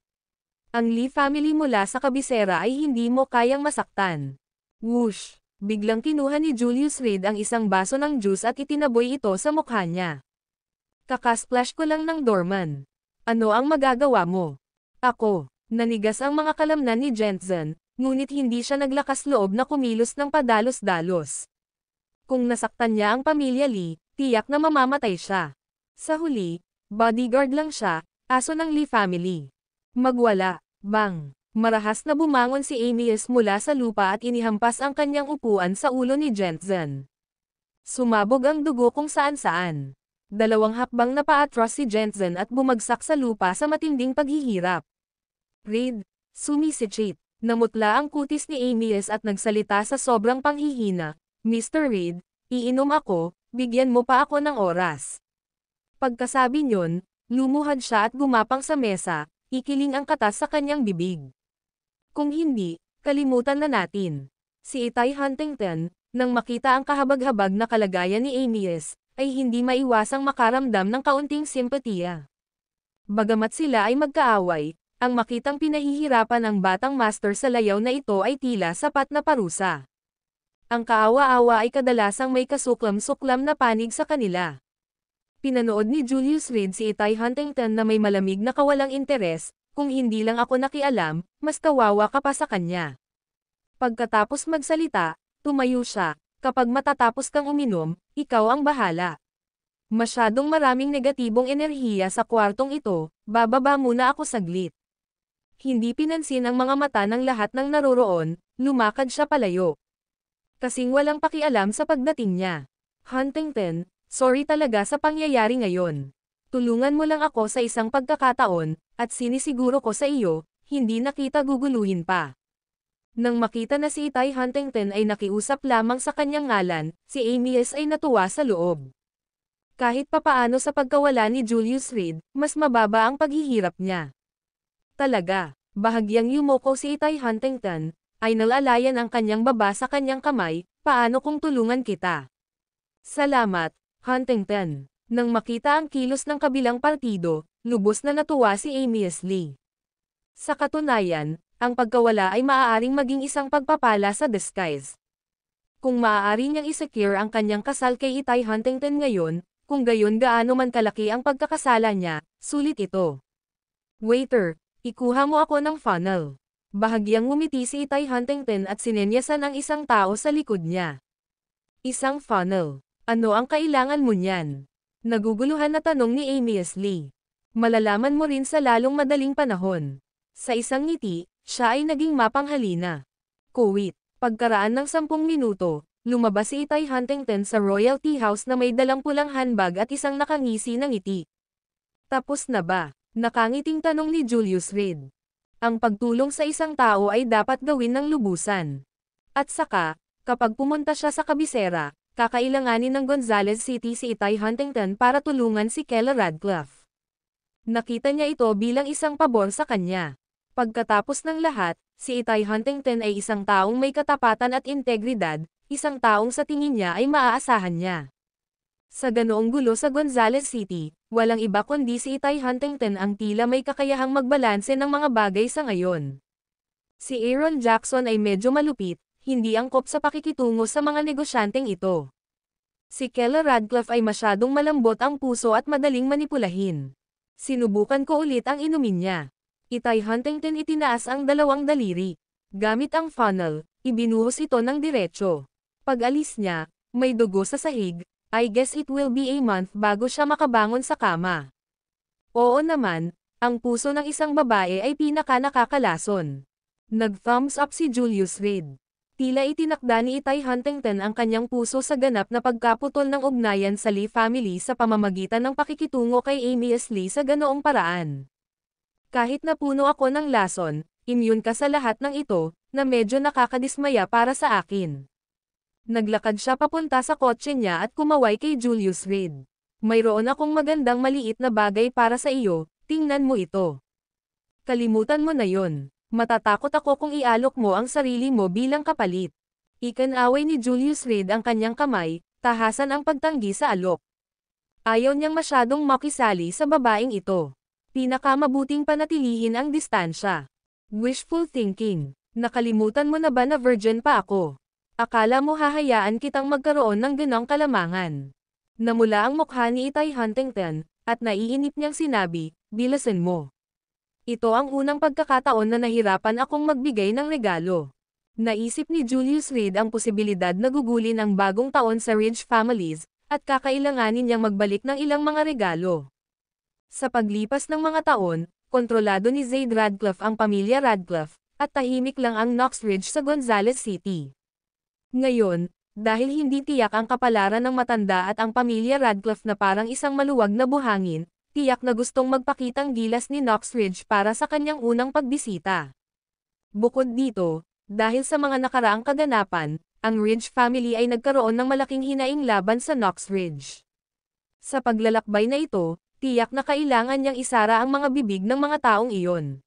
Ang Lee family mula sa kabisera ay hindi mo kayang masaktan. Whoosh! Biglang kinuha ni Julius Reed ang isang baso ng juice at itinaboy ito sa mukha niya. Kakasplash ko lang ng doorman. Ano ang magagawa mo? Ako. Nanigas ang mga kalamnan ni Jensen, ngunit hindi siya naglakas loob na kumilos ng padalos-dalos. Kung nasaktan niya ang pamilya Lee, tiyak na mamamatay siya. Sa huli, bodyguard lang siya, aso ng Lee family. Magwala, bang. Marahas na bumangon si Amy mula sa lupa at inihampas ang kanyang upuan sa ulo ni Jensen. Sumabog ang dugo kung saan-saan. 2 hakbang na paatras si Jensen at bumagsak sa lupa sa matinding paghihirap. Reed, sumisikip. Namutla ang kutis ni Amy at nagsalita sa sobrang panghihina. Mr. Reed, iinom ako, bigyan mo pa ako ng oras. Pagkasabi niyon, lumuhad siya at gumapang sa mesa, ikiling ang katas sa kanyang bibig. Kung hindi, kalimutan na natin. Si Itay Huntington, nang makita ang kahabag-habag na kalagayan ni Amy ay hindi maiwasang makaramdam ng kaunting simpatiya. Bagamat sila ay magkaaway, ang makitang pinahihirapan ang batang master sa layaw na ito ay tila sapat na parusa. Ang kaawa-awa ay kadalasang may kasuklam-suklam na panig sa kanila. Pinanood ni Julius Reed si Itay Huntington na may malamig na kawalang interes, kung hindi lang ako nakialam, mas kawawa ka pa sa kanya. Pagkatapos magsalita, tumayo siya, kapag matatapos kang uminom, ikaw ang bahala. Masyadong maraming negatibong enerhiya sa kwartong ito, bababa muna ako saglit. Hindi pinansin ang mga mata ng lahat ng naroroon, lumakad siya palayo. Kasing walang pakialam sa pagdating niya. Huntington, sorry talaga sa pangyayari ngayon. Tulungan mo lang ako sa isang pagkakataon, at sinisiguro ko sa iyo, hindi na kita guguluhin pa. Nang makita na si Itay Huntington ay nakiusap lamang sa kanyang ngalan, si Amias ay natuwa sa loob. Kahit papaano sa pagkawala ni Julius Reed, mas mababa ang paghihirap niya. Talaga, bahagyang yumoko si Itay Huntington, ay nalalayan ang kanyang baba sa kanyang kamay, paano kung tulungan kita? Salamat, Huntington. Nang makita ang kilos ng kabilang partido, lubos na natuwa si Amias Lee. Sa katunayan, ang pagkawala ay maaaring maging isang pagpapala sa disguise. Kung maaari niyang isecure ang kanyang kasal kay Itay Huntington ngayon, kung gayon gaano man kalaki ang pagkakasala niya, sulit ito. Waiter, ikuha mo ako ng funnel. Bahagyang ngumiti si Itay Huntington at sinenyasan ang isang tao sa likod niya. Isang funnel. Ano ang kailangan mo niyan? Naguguluhan na tanong ni Amias Lee. Malalaman mo rin sa lalong madaling panahon. Sa isang ngiti, siya ay naging mapanghalina. Kuwit, pagkaraan ng 10 minuto, lumabas si Itay Huntington sa Royalty House na may dalang pulang handbag at isang nakangisi na ngiti. Tapos na ba? Nakangiting tanong ni Julius Reed. Ang pagtulong sa isang tao ay dapat gawin ng lubusan. At saka, kapag pumunta siya sa kabisera, kakailanganin ng Gonzales City si Itay Huntington para tulungan si Kela Radcliffe. Nakita niya ito bilang isang pabor sa kanya. Pagkatapos ng lahat, si Itay Huntington ay isang taong may katapatan at integridad, isang taong sa tingin niya ay maaasahan niya. Sa ganoong gulo sa Gonzales City, walang iba kundi si Itay Huntington ang tila may kakayahang magbalanse ng mga bagay sa ngayon. Si Aaron Jackson ay medyo malupit, hindi angkop sa pakikitungo sa mga negosyanteng ito. Si Kela Radcliffe ay masyadong malambot ang puso at madaling manipulahin. Sinubukan ko ulit ang inumin niya. Itay Huntington itinaas ang 2 daliri. Gamit ang funnel, ibinuhos ito ng diretso. Pag-alis niya, may dugo sa sahig. I guess it will be a month bago siya makabangon sa kama. Oo naman, ang puso ng isang babae ay pinaka-nakakalason. Nag-thumbs up si Julius Reed. Tila itinakda ni Itay Huntington ang kanyang puso sa ganap na pagkaputol ng ugnayan sa Lee family sa pamamagitan ng pakikitungo kay Amias Lee sa ganoong paraan. Kahit napuno ako ng lason, immune ka sa lahat ng ito, na medyo nakakadismaya para sa akin. Naglakad siya papunta sa kotse niya at kumaway kay Julius Reed. Mayroon akong magandang maliit na bagay para sa iyo, tingnan mo ito. Kalimutan mo na yon. Matatakot ako kung ialok mo ang sarili mo bilang kapalit. Ikanaway ni Julius Reed ang kanyang kamay, tahasan ang pagtanggi sa alok. Ayaw niyang masyadong makisali sa babaeng ito. Pinakamabuting panatilihin ang distansya. Wishful thinking. Nakalimutan mo na ba na virgin pa ako? Akala mo hahayaan kitang magkaroon ng ganong kalamangan? Namula ang mukha ni Itay Huntington, at naiinip niyang sinabi, bilasan mo. Ito ang unang pagkakataon na nahirapan akong magbigay ng regalo. Naisip ni Julius Reed ang posibilidad na gugulin ang bagong taon sa Ridge families, at kakailanganin niyang magbalik ng ilang mga regalo. Sa paglipas ng mga taon, kontrolado ni Zaid Radcliffe ang pamilya Radcliffe, at tahimik lang ang Knox Ridge sa Gonzales City. Ngayon, dahil hindi tiyak ang kapalaran ng matanda at ang pamilya Radcliffe na parang isang maluwag na buhangin, tiyak na gustong magpakitang gilas ni Knox Ridge para sa kanyang unang pagbisita. Bukod dito, dahil sa mga nakaraang kaganapan, ang Ridge family ay nagkaroon ng malaking hinaing laban sa Knox Ridge. Sa paglalakbay na ito, tiyak na kailangan niyang isara ang mga bibig ng mga taong iyon.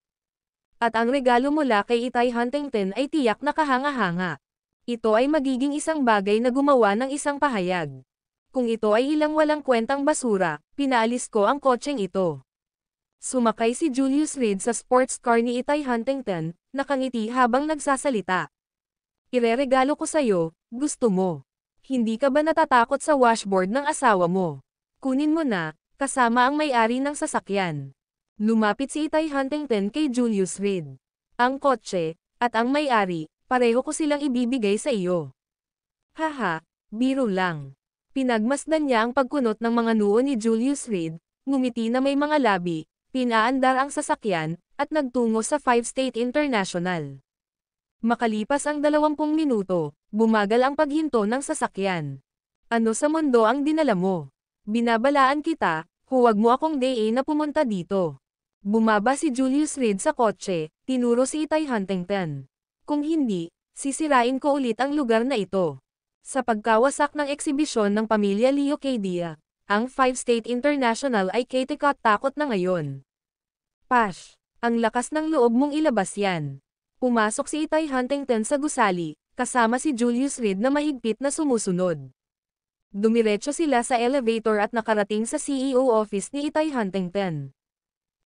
At ang regalo mula kay Itay Huntington ay tiyak na kahanga-hanga. Ito ay magiging isang bagay na gumawa ng isang pahayag. Kung ito ay ilang walang kwentang basura, pinaalis ko ang kotseng ito. Sumakay si Julius Reed sa sports car ni Itay Huntington, nakangiti habang nagsasalita. Ireregalo ko sa'yo, gusto mo. Hindi ka ba natatakot sa washboard ng asawa mo? Kunin mo na, kasama ang may-ari ng sasakyan. Lumapit si Itay Huntington kay Julius Reed. Ang kotse, at ang may-ari, pareho ko silang ibibigay sa iyo. Haha, biro lang. Pinagmasdan niya ang pagkunot ng mga noo ni Julius Reed, ngumiti na may mga labi, pinaandar ang sasakyan, at nagtungo sa 5 State International. Makalipas ang 20 minuto, bumagal ang paghinto ng sasakyan. Ano sa mundo ang dinala mo? Binabalaan kita, huwag mo akong DA na pumunta dito. Bumaba si Julius Reed sa kotse, tinuro si Itay Huntington. Kung hindi, sisirain ko ulit ang lugar na ito. Sa pagkawasak ng eksibisyon ng pamilya Leocadia, ang 5-State International ay takot na ngayon. Pash, ang lakas ng loob mong ilabas yan. Pumasok si Itay Huntington sa gusali, kasama si Julius Reed na mahigpit na sumusunod. Dumiretso sila sa elevator at nakarating sa CEO office ni Itay Huntington.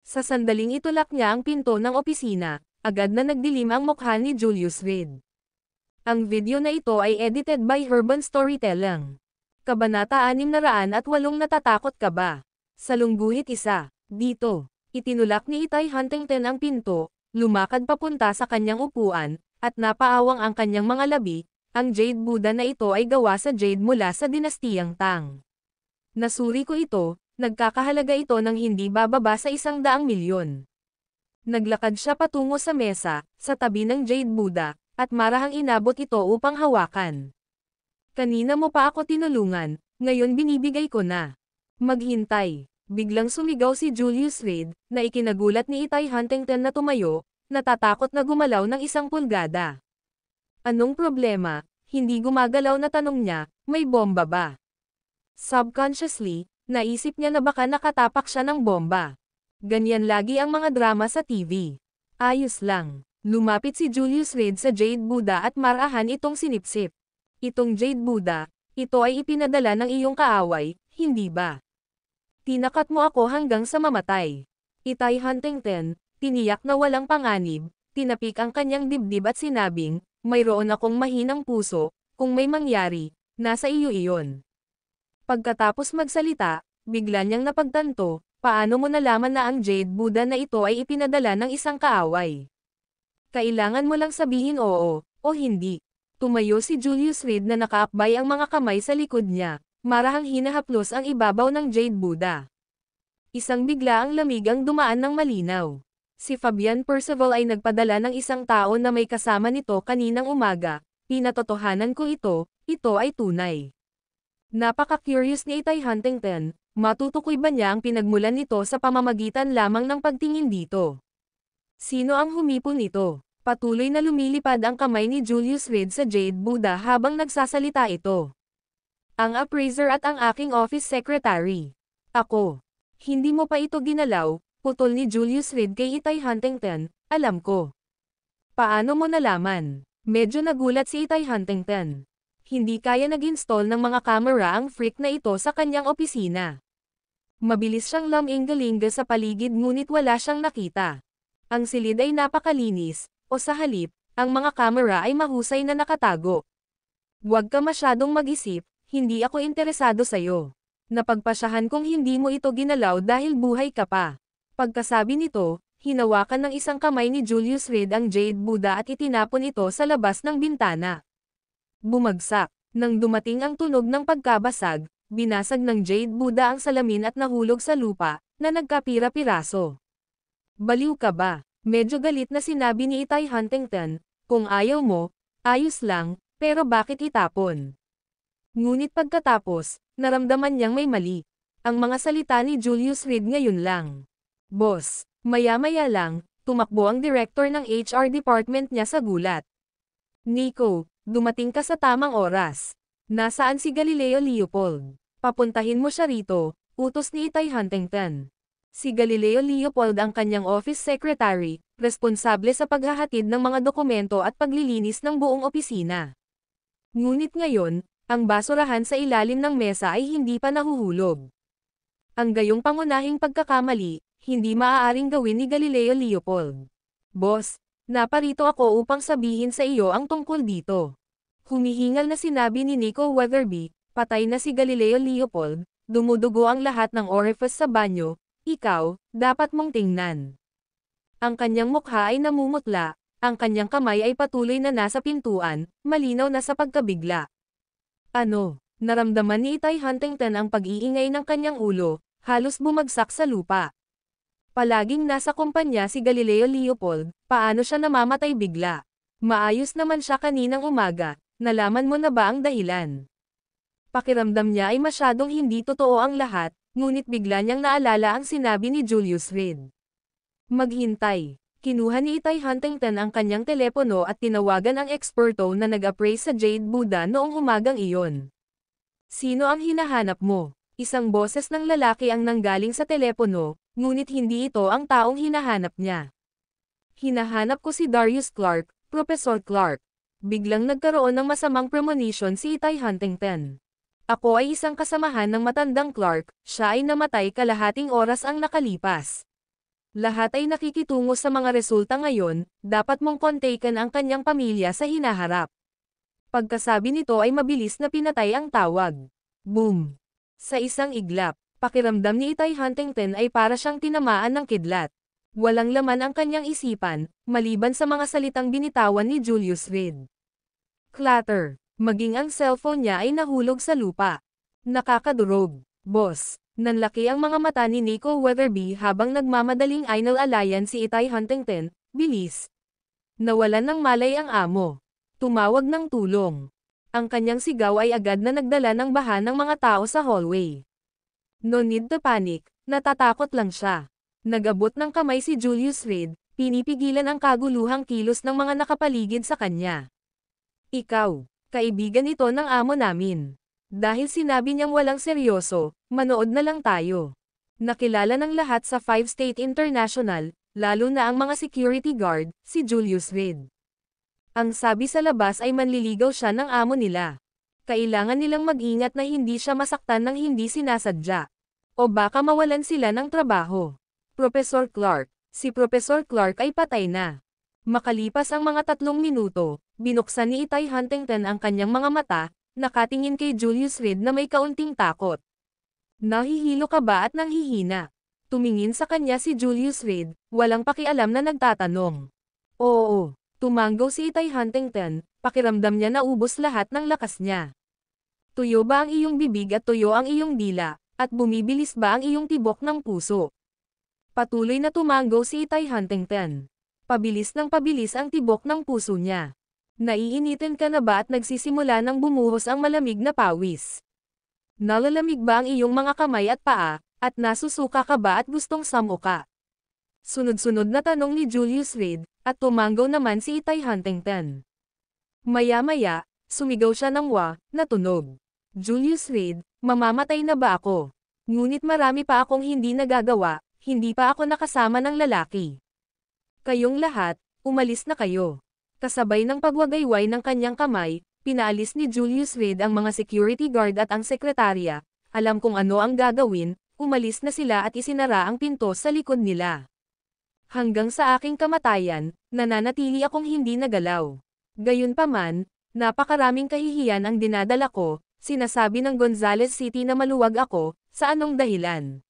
Sa sandaling itulak niya ang pinto ng opisina, agad na nagdilim ang mukha ni Julius Reed. Ang video na ito ay edited by Urban Storytelling. Kabanata 608 Natatakot ka ba? Salungguhit 1. Dito, itinulak ni Itay Huntington ang pinto, lumakad papunta sa kanyang upuan, at napaawang ang kanyang mga labi. Ang Jade Buddha na ito ay gawa sa jade mula sa dinastiyang Tang. Nasuri ko ito, nagkakahalaga ito ng hindi bababa sa 100 milyon. Naglakad siya patungo sa mesa, sa tabi ng Jade Buddha, at marahang inabot ito upang hawakan. Kanina mo pa ako tinulungan, ngayon binibigay ko na. Maghintay. Biglang sumigaw si Julius Reed, na ikinagulat ni Itay Huntington na tumayo, natatakot na gumalaw ng 1 pulgada. Anong problema? Hindi gumagalaw na tanong niya, may bomba ba? Subconsciously, naisip niya na baka nakatapak siya ng bomba. Ganyan lagi ang mga drama sa TV. Ayos lang. Lumapit si Julius Reed sa Jade Buddha at marahan itong sinipsip. Itong Jade Buddha, ito ay ipinadala ng iyong kaaway, hindi ba? Tinakat mo ako hanggang sa mamatay. Itay Huntington, tiniyak na walang panganib, tinapik ang kanyang dibdib at sinabing, mayroon akong mahinang puso, kung may mangyari, nasa iyo iyon. Pagkatapos magsalita, bigla niyang napagtanto, paano mo nalaman na ang Jade Buddha na ito ay ipinadala ng isang kaaway? Kailangan mo lang sabihin oo, o hindi. Tumayo si Julius Reed na nakaakbay ang mga kamay sa likod niya, marahang hinahaplos ang ibabaw ng Jade Buddha. Isang bigla ang lamig ang dumaan ng malinaw. Si Fabian Percival ay nagpadala ng isang tao na may kasama nito kaninang umaga, pinatotohanan ko ito ay tunay. Napaka-curious ni Itay Huntington, matutukoy ba niya ang pinagmulan nito sa pamamagitan lamang ng pagtingin dito? Sino ang humipon nito? Patuloy na lumilipad ang kamay ni Julius Reed sa Jade Buddha habang nagsasalita ito. Ang appraiser at ang aking office secretary. Ako. Hindi mo pa ito ginalaw, putol ni Julius Reed kay Itay Huntington, alam ko. Paano mo nalaman? Medyo nagulat si Itay Huntington. Hindi kaya nag-install ng mga kamera ang freak na ito sa kanyang opisina. Mabilis siyang laminggalinga sa paligid ngunit wala siyang nakita. Ang silid ay napakalinis, o sa halip, ang mga kamera ay mahusay na nakatago. Huwag ka masyadong mag-isip, hindi ako interesado sa'yo. Napagpasyahan kong hindi mo ito ginalaw dahil buhay ka pa. Pagkasabi nito, hinawakan ng isang kamay ni Julius Reed ang Jade Buddha at itinapon ito sa labas ng bintana. Bumagsak. Nang dumating ang tunog ng pagkabasag, binasag ng Jade Buddha ang salamin at nahulog sa lupa, na nagkapira-piraso. Baliw ka ba? Medyo galit na sinabi ni Itay Huntington, kung ayaw mo, ayos lang, pero bakit itapon? Ngunit pagkatapos, naramdaman niyang may mali. Ang mga salita ni Julius Reed ngayon lang. Boss, maya-maya lang, tumakbo ang director ng HR department niya sa gulat. Nico, dumating ka sa tamang oras. Nasaan si Galileo Leopold? Papuntahin mo siya rito, utos ni Itay Huntington. Si Galileo Leopold ang kanyang office secretary, responsable sa paghahatid ng mga dokumento at paglilinis ng buong opisina. Ngunit ngayon, ang basurahan sa ilalim ng mesa ay hindi pa nahuhulog. Ang gayong pangunahing pagkakamali, hindi maaaring gawin ni Galileo Leopold. Boss, naparito ako upang sabihin sa iyo ang tungkol dito. Humihingal na sinabi ni Nico Weatherby, patay na si Galileo Leopold, dumudugo ang lahat ng orifice sa banyo. Ikaw, dapat mong tingnan. Ang kanyang mukha ay namumutla, ang kanyang kamay ay patuloy na nasa pintuan, malinaw na sa pagkabigla. Ano? Naramdaman ni Itay Huntington ang pag-iingay ng kanyang ulo, halos bumagsak sa lupa. Palaging nasa kumpanya si Galileo Leopold, paano siya namamatay bigla? Maayos naman siya kaninang umaga, nalaman mo na ba ang dahilan? Pakiramdam niya ay masyadong hindi totoo ang lahat, ngunit bigla niyang naalala ang sinabi ni Julius Reed. Maghintay. Kinuha ni Itay Huntington ang kanyang telepono at tinawagan ang eksperto na nag-appraise sa Jade Buddha noong umagang iyon. Sino ang hinahanap mo? Isang boses ng lalaki ang nanggaling sa telepono, ngunit hindi ito ang taong hinahanap niya. Hinahanap ko si Darius Clark, Professor Clark. Biglang nagkaroon ng masamang premonition si Itay Huntington. Ako ay isang kasamahan ng matandang Clark, siya ay namatay kalahating oras ang nakalipas. Lahat ay nakikitungo sa mga resulta ngayon, dapat mong kontaken ang kanyang pamilya sa hinaharap. Pagkasabi nito ay mabilis na pinatay ang tawag. Boom! Sa isang iglap, pakiramdam ni Itay Huntington ay para siyang tinamaan ng kidlat. Walang laman ang kanyang isipan, maliban sa mga salitang binitawan ni Julius Reed. Clatter! Maging ang cellphone niya ay nahulog sa lupa. Nakakadurog. Boss! Nanlaki ang mga mata ni Nico Weatherby habang nagmamadaling inalalayan si Itay Huntington. Bilis! Nawalan ng malay ang amo. Tumawag ng tulong. Ang kanyang sigaw ay agad na nagdala ng baha ng mga tao sa hallway. No need to panic, natatakot lang siya. Nag-abot ng kamay si Julius Reed, pinipigilan ang kaguluhang kilos ng mga nakapaligid sa kanya. Ikaw, kaibigan ito ng amo namin. Dahil sinabi niyang walang seryoso, manood na lang tayo. Nakilala ng lahat sa 5-State International, lalo na ang mga security guard, si Julius Reed. Ang sabi sa labas ay manliligaw siya ng amo nila. Kailangan nilang mag-ingat na hindi siya masaktan ng hindi sinasadya. O baka mawalan sila ng trabaho. Professor Clark, si Professor Clark ay patay na. Makalipas ang mga 3 minuto, binuksan ni Itay Huntington ang kanyang mga mata, nakatingin kay Julius Reed na may kaunting takot. Nahihilo ka ba at nanghihina? Tumingin sa kanya si Julius Reed, walang pakialam na nagtatanong. Oo, tumanggaw si Itay Huntington, pakiramdam niya na ubos lahat ng lakas niya. Tuyo ba ang iyong bibig at tuyo ang iyong dila, at bumibilis ba ang iyong tibok ng puso? Patuloy na tumanggaw si Itay Huntington. Pabilis ng pabilis ang tibok ng puso niya. Naiinitin ka na ba at nagsisimula ng bumuhos ang malamig na pawis? Nalalamig ba ang iyong mga kamay at paa, at nasusuka ka ba at gustong samuka? Sunod-sunod na tanong ni Julius Reed, at tumanggaw naman si Itay Huntington. Maya-maya, sumigaw siya ng na tunog. Julius Reed, mamamatay na ba ako? Ngunit marami pa akong hindi nagagawa, hindi pa ako nakasama ng lalaki. Kayong lahat, umalis na kayo. Kasabay ng pagwagayway ng kanyang kamay, pinaalis ni Julius Reed ang mga security guard at ang sekretarya. Alam kung ano ang gagawin, umalis na sila at isinara ang pinto sa likod nila. Hanggang sa aking kamatayan, nananatili akong hindi nagalaw. Gayunpaman, napakaraming kahihiyan ang dinadala ko, sinasabi ng Gonzales City na maluwag ako, sa anong dahilan.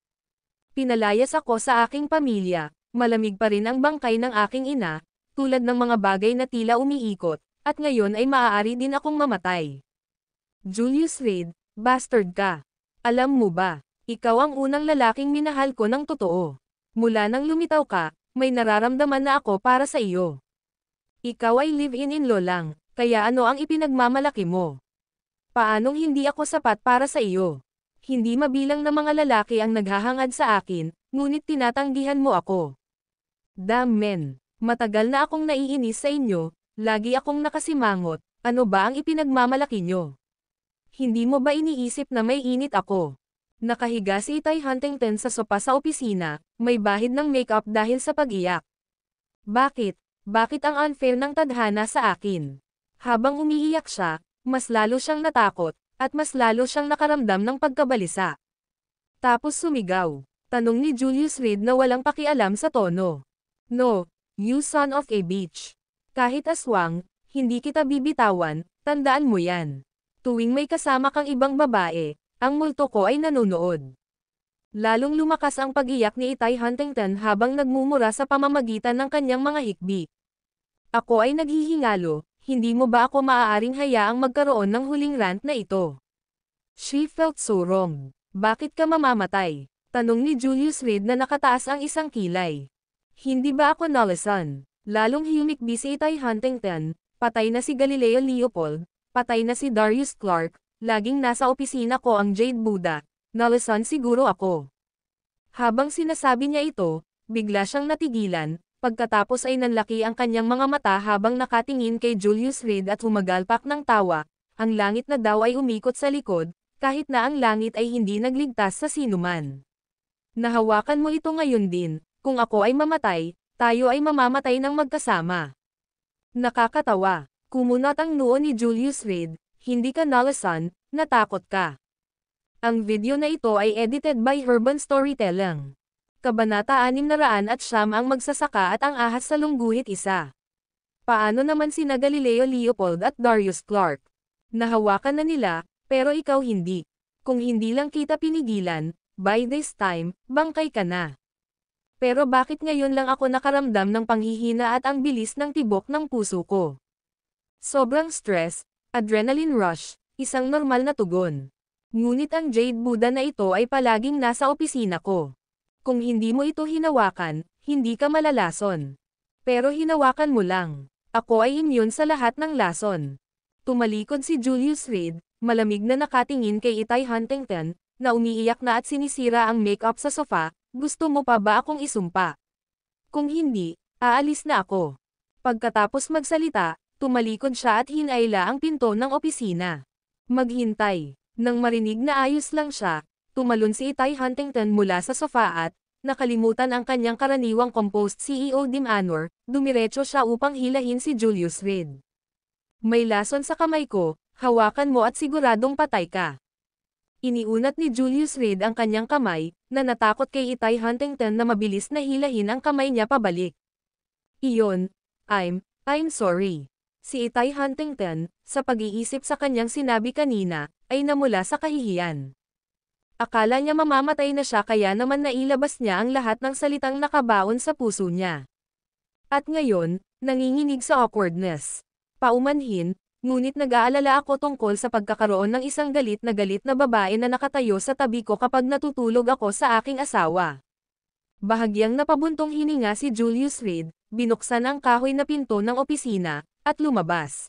Pinalayas ako sa aking pamilya, malamig pa rin ang bangkay ng aking ina, tulad ng mga bagay na tila umiikot, at ngayon ay maaari din akong mamatay. Julius Reed, bastard ka. Alam mo ba, ikaw ang unang lalaking minahal ko ng totoo. Mula nang lumitaw ka, may nararamdaman na ako para sa iyo. Ikaw ay live-in-in-law lang, kaya ano ang ipinagmamalaki mo? Paanong hindi ako sapat para sa iyo? Hindi mabilang na mga lalaki ang naghahangad sa akin, ngunit tinatanggihan mo ako. Damn men, matagal na akong naiinis sa inyo, lagi akong nakasimangot, ano ba ang ipinagmamalaki nyo? Hindi mo ba iniisip na may init ako? Nakahiga si Itay Huntington sa sopa sa opisina, may bahid ng makeup dahil sa pag-iyak. Bakit? Bakit ang unfair ng tadhana sa akin? Habang umiiyak siya, mas lalo siyang natakot, at mas lalo siyang nakaramdam ng pagkabalisa. Tapos sumigaw. Tanong ni Julius Reed na walang pakialam sa tono. No, you son of a bitch. Kahit aswang, hindi kita bibitawan, tandaan mo yan. Tuwing may kasama kang ibang babae, ang multo ko ay nanonood. Lalong lumakas ang pag-iyak ni Itay Huntington habang nagmumura sa pamamagitan ng kanyang mga hikbi. Ako ay naghihingalo, hindi mo ba ako maaaring hayaang magkaroon ng huling rant na ito? She felt so wrong. Bakit ka mamamatay? Tanong ni Julius Reed na nakataas ang isang kilay. Hindi ba ako nalasan? Lalong humikbi si Itay Huntington, patay na si Galileo Leopold, patay na si Darius Clark, laging nasa opisina ko ang Jade Buddha, nalasan siguro ako. Habang sinasabi niya ito, bigla siyang natigilan, Pagkatapos ay nanlaki ang kanyang mga mata habang nakatingin kay Julius Reed at humagalpak ng tawa. Ang langit na daw ay umikot sa likod, kahit na ang langit ay hindi nagligtas sa sinuman. Nahawakan mo ito ngayon din, kung ako ay mamatay, tayo ay mamamatay ng magkasama. Nakakatawa. Kumunot ang noo ni Julius Reed, hindi ka nalasan, natakot ka. Ang video na ito ay edited by Urban Storytelling. Kabanata 609 ang magsasaka at ang ahas sa lungguhit isa. Paano naman sina Galileo Leopold at Darius Clark? Nahawakan na nila, pero ikaw hindi. Kung hindi lang kita pinigilan, by this time, bangkay ka na. Pero bakit ngayon lang ako nakaramdam ng panghihina at ang bilis ng tibok ng puso ko? Sobrang stress, adrenaline rush, isang normal na tugon. Ngunit ang Jade Buddha na ito ay palaging nasa opisina ko. Kung hindi mo ito hinawakan, hindi ka malalason. Pero hinawakan mo lang. Ako ay immune sa lahat ng lason. Tumalikod si Julius Reed, malamig na nakatingin kay Itay Huntington, na umiiyak na at sinisira ang make-up sa sofa. Gusto mo pa ba akong isumpa? Kung hindi, aalis na ako. Pagkatapos magsalita, tumalikod siya at hinayla ang pinto ng opisina. Maghintay. Nang marinig na ayos lang siya, tumalon si Itay Huntington mula sa sofa at, nakalimutan ang kanyang karaniwang composed CEO demeanor, dumiretso siya upang hilahin si Julius Reed. May lason sa kamay ko, hawakan mo at siguradong patay ka. Iniunat ni Julius Reed ang kanyang kamay, na natakot kay Itay Huntington na mabilis na hilahin ang kamay niya pabalik. Iyon, I'm sorry. Si Itay Huntington, sa pag-iisip sa kanyang sinabi kanina, ay namula sa kahihiyan. Akala niya mamamatay na siya kaya naman nailabas niya ang lahat ng salitang nakabaon sa puso niya. At ngayon, nanginginig sa awkwardness. Paumanhin, ngunit nag-aalala ako tungkol sa pagkakaroon ng isang galit na babae na nakatayo sa tabi ko kapag natutulog ako sa aking asawa. Bahagyang napabuntong hininga si Julius Reed, binuksan ang kahoy na pinto ng opisina, at lumabas.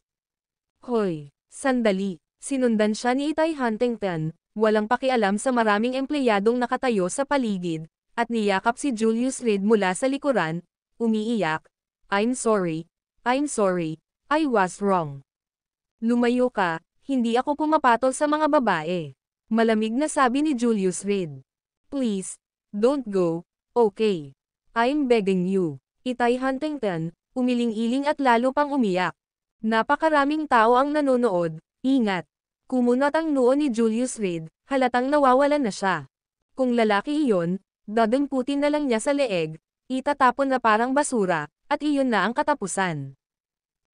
Hoy, sandali. Sinundan siya ni Itay Huntington, walang pakialam sa maraming empleyadong nakatayo sa paligid, at niyakap si Julius Reed mula sa likuran, umiiyak. I'm sorry, I was wrong. Lumayo ka, hindi ako pumapatol sa mga babae. Malamig na sabi ni Julius Reed. Please, don't go, okay? I'm begging you. Itay Huntington, umiling-iling at lalo pang umiyak. Napakaraming tao ang nanonood. Ingat! Kumunot ang noo ni Julius Reed, halatang nawawalan na siya. Kung lalaki iyon, dadamputin na lang niya sa leeg, itatapon na parang basura, at iyon na ang katapusan.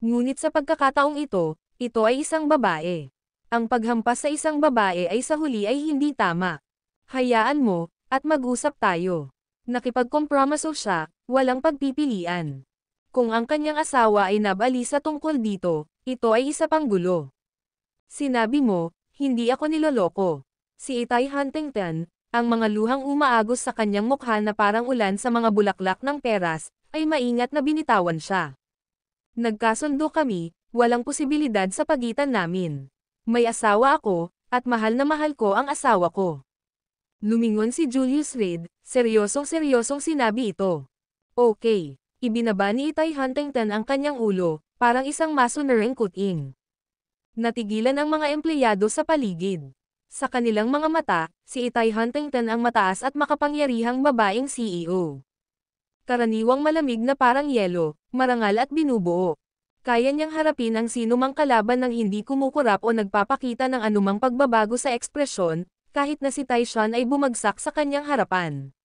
Ngunit sa pagkakataong ito ay isang babae. Ang paghampas sa isang babae ay sa huli ay hindi tama. Hayaan mo, at mag-usap tayo. Nakipagkompromiso siya, walang pagpipilian. Kung ang kanyang asawa ay nabalisa tungkol dito, ito ay isa pang gulo. Sinabi mo, hindi ako niloloko. Si Itay Huntington, ang mga luhang umaagos sa kanyang mukha na parang ulan sa mga bulaklak ng peras, ay maingat na binitawan siya. Nagkasundo kami, walang posibilidad sa pagitan namin. May asawa ako, at mahal na mahal ko ang asawa ko. Lumingon si Julius Reed, seryosong sinabi ito. Okay, ibinaba ni Itay Huntington ang kanyang ulo, parang isang masonereng kuting. Natigilan ang mga empleyado sa paligid. Sa kanilang mga mata, si Itay Huntington ang mataas at makapangyarihang babaeng CEO. Karaniwang malamig na parang yelo, marangal at binubuo. Kaya niyang harapin ang sinumang kalaban ng hindi kumukurap o nagpapakita ng anumang pagbabago sa ekspresyon, kahit na si Taishan ay bumagsak sa kanyang harapan.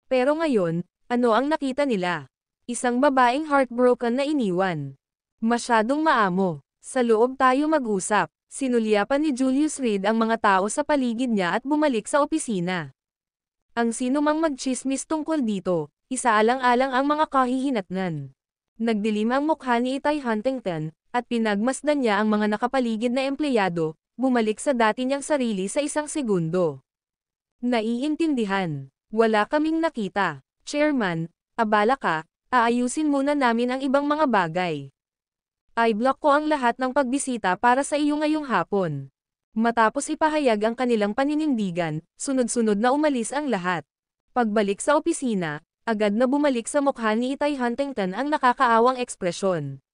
Pero ngayon, ano ang nakita nila? Isang babaeng heartbroken na iniwan. Masyadong maamo. Sa loob tayo mag-usap. Sinulyapan ni Julius Reed ang mga tao sa paligid niya at bumalik sa opisina. Ang sinumang magchismis tungkol dito, isaalang-alang ang mga kahihinatnan. Nagdilim ang mukha ni Itay Huntington, at pinagmasdan niya ang mga nakapaligid na empleyado, bumalik sa dati niyang sarili sa isang segundo. Naiintindihan. Wala kaming nakita. Chairman, abala ka, aayusin muna namin ang ibang mga bagay. I-block ko ang lahat ng pagbisita para sa iyo ngayong hapon. Matapos ipahayag ang kanilang paninindigan, sunod-sunod na umalis ang lahat. Pagbalik sa opisina, Agad na bumalik sa mukha ni Itay Huntington ang nakakaawang ekspresyon.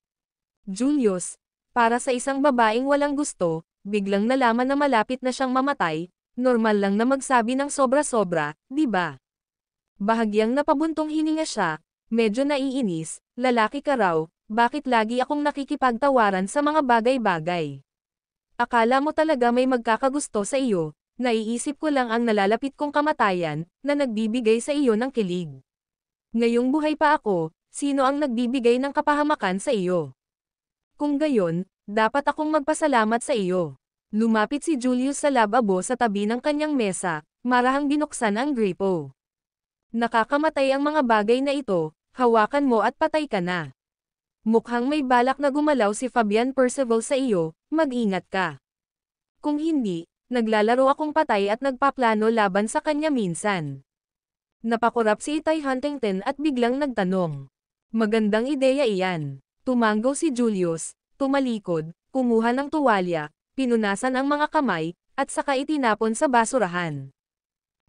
Julius, para sa isang babaeng walang gusto, biglang nalaman na malapit na siyang mamatay, normal lang na magsabi ng sobra-sobra, di ba? Bahagyang napabuntong hininga siya, medyo naiinis, lalaki ka raw, bakit lagi akong nakikipagtawaran sa mga bagay-bagay? Akala mo talaga may magkakagusto sa iyo, naiisip ko lang ang nalalapit kong kamatayan, na nagbibigay sa iyo ng kilig. Ngayong buhay pa ako, sino ang nagbibigay ng kapahamakan sa iyo? Kung gayon, dapat akong magpasalamat sa iyo. Lumapit si Julius sa lababo sa tabi ng kanyang mesa, marahang binuksan ang gripo. Nakakamatay ang mga bagay na ito, hawakan mo at patay ka na. Mukhang may balak na gumalaw si Fabian Percival sa iyo, mag-ingat ka. Kung hindi, naglalaro akong patay at nagpaplano laban sa kanya minsan. Napakurap si Itay Huntington at biglang nagtanong. Magandang ideya iyan. Tumanggaw si Julius, tumalikod, kumuha ng tuwalya, pinunasan ang mga kamay, at saka itinapon sa basurahan.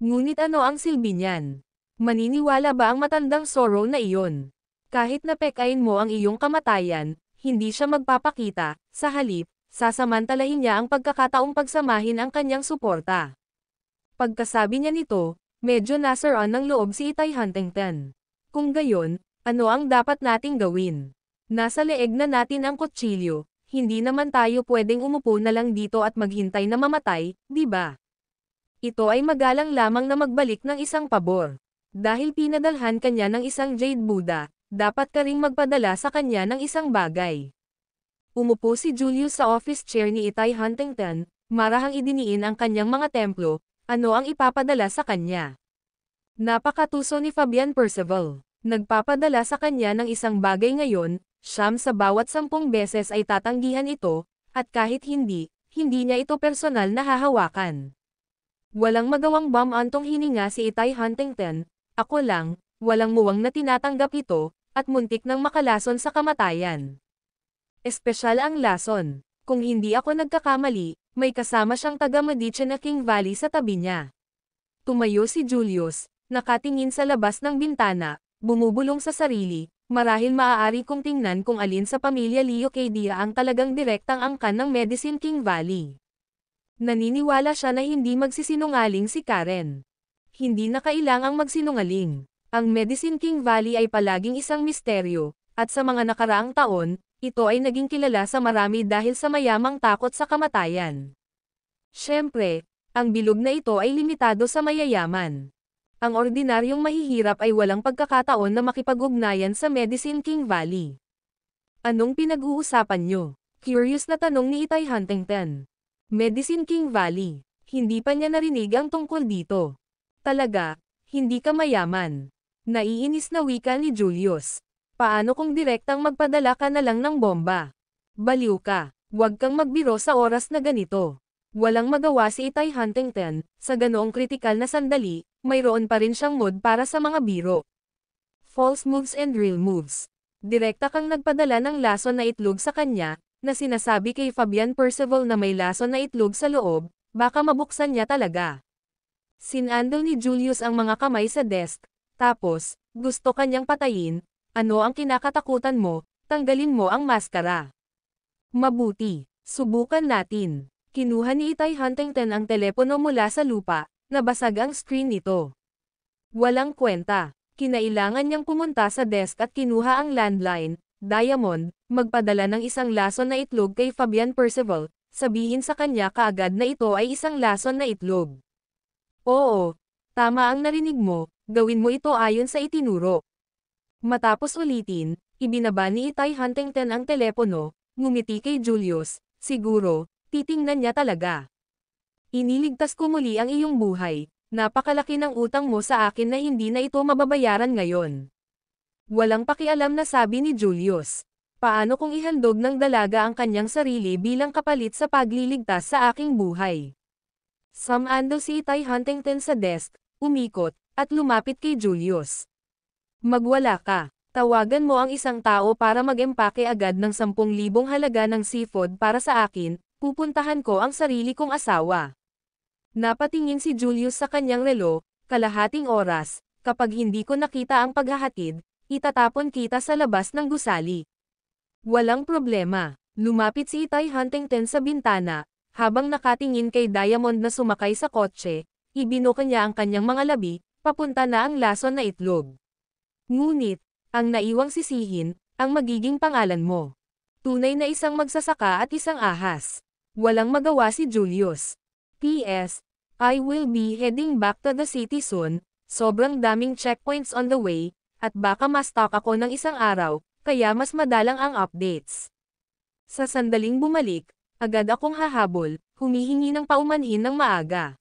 Ngunit ano ang silbi niyan? Maniniwala ba ang matandang Sorrow na iyon? Kahit napekain mo ang iyong kamatayan, hindi siya magpapakita, sa halip, sasamantalahin niya ang pagkakataong pagsamahin ang kanyang suporta. Pagkasabi niya nito, medyo nasiraan ng loob si Itay Huntington. Kung gayon, ano ang dapat nating gawin? Nasa leeg na natin ang kutsilyo, hindi naman tayo pwedeng umupo na lang dito at maghintay na mamatay, di ba? Ito ay magalang lamang na magbalik ng isang pabor. Dahil pinadalhan kanya ng isang Jade Buddha, dapat ka ring magpadala sa kanya ng isang bagay. Umupo si Julius sa office chair ni Itay Huntington, marahang idiniin ang kanyang mga templo, ano ang ipapadala sa kanya. Napakatuso ni Fabian Percival. Nagpapadala sa kanya ng isang bagay ngayon, siyam sa bawat 10 beses ay tatanggihan ito, at kahit hindi, hindi niya ito personal na hahawakan. Walang magawang bumantong hininga si Itay Huntington, ako lang, walang muwang na tinatanggap ito, at muntik nang makalason sa kamatayan. Espesyal ang lason. Kung hindi ako nagkakamali, may kasama siyang taga Medici na King Valley sa tabi niya. Tumayo si Julius, nakatingin sa labas ng bintana, bumubulong sa sarili, marahil maaari kong tingnan kung alin sa pamilya Leocadia ang talagang direktang angkan ng Medicine King Valley. Naniniwala siya na hindi magsisinungaling si Karen. Hindi na kailangang magsinungaling. Ang Medicine King Valley ay palaging isang misteryo, at sa mga nakaraang taon, ito ay naging kilala sa marami dahil sa mayamang takot sa kamatayan. Siyempre, ang bilog na ito ay limitado sa mayayaman. Ang ordinaryong mahihirap ay walang pagkakataon na makipag-ugnayan sa Medicine King Valley. Anong pinag-uusapan nyo? Curious na tanong ni Itay Huntington. Medicine King Valley. Hindi pa niya narinig ang tungkol dito. Talaga, hindi ka mayaman. Naiinis na wika ni Julius. Paano kung direktang magpadala ka na lang ng bomba? Baliw ka. Huwag kang magbiro sa oras na ganito. Walang magawa si Itay Huntington, sa ganoong kritikal na sandali, mayroon pa rin siyang mood para sa mga biro. False moves and real moves. Direkta kang nagpadala ng lason na itlog sa kanya, na sinasabi kay Fabian Percival na may lason na itlog sa loob, baka mabuksan niya talaga. Sinandal ni Julius ang mga kamay sa desk, tapos, gusto kanyang patayin. Ano ang kinakatakutan mo? Tanggalin mo ang maskara. Mabuti, subukan natin. Kinuha ni Itay Huntington ang telepono mula sa lupa, nabasag ang screen nito. Walang kwenta. Kinailangan niyang pumunta sa desk at kinuha ang landline. Diamond, magpadala ng isang lason na itlog kay Fabian Percival, sabihin sa kanya kaagad na ito ay isang lason na itlog. Oo, tama ang narinig mo, gawin mo ito ayon sa itinuro. Matapos ulitin, ibinaba ni Itay Huntington ang telepono, ngumiti kay Julius, siguro, titingnan niya talaga. Iniligtas ko muli ang iyong buhay, napakalaki ng utang mo sa akin na hindi na ito mababayaran ngayon. Walang pakialam na sabi ni Julius. Paano kung ihandog ng dalaga ang kanyang sarili bilang kapalit sa pagliligtas sa aking buhay? Sumando si Itay Huntington sa desk, umikot, at lumapit kay Julius. Magwala ka. Tawagan mo ang isang tao para mag-empake agad ng 10,000 halaga ng seafood para sa akin, pupuntahan ko ang sarili kong asawa. Napatingin si Julius sa kanyang relo, kalahating oras, Kapag hindi ko nakita ang paghahatid, itatapon kita sa labas ng gusali. Walang problema. Lumapit si Itay Huntington sa bintana, habang nakatingin kay Diamond na sumakay sa kotse, ibinuka niya ang kanyang mga labi, papunta na ang lason na itlog. Ngunit, ang naiwang sisihin, ang magiging pangalan mo. Tunay na isang magsasaka at isang ahas. Walang magawa si Julius. P.S. I will be heading back to the city soon, sobrang daming checkpoints on the way, at baka ma-stuck ako ng isang araw, kaya mas madalang ang updates. Sa sandaling bumalik, agad akong hahabol, humihingi ng paumanhin ng maaga.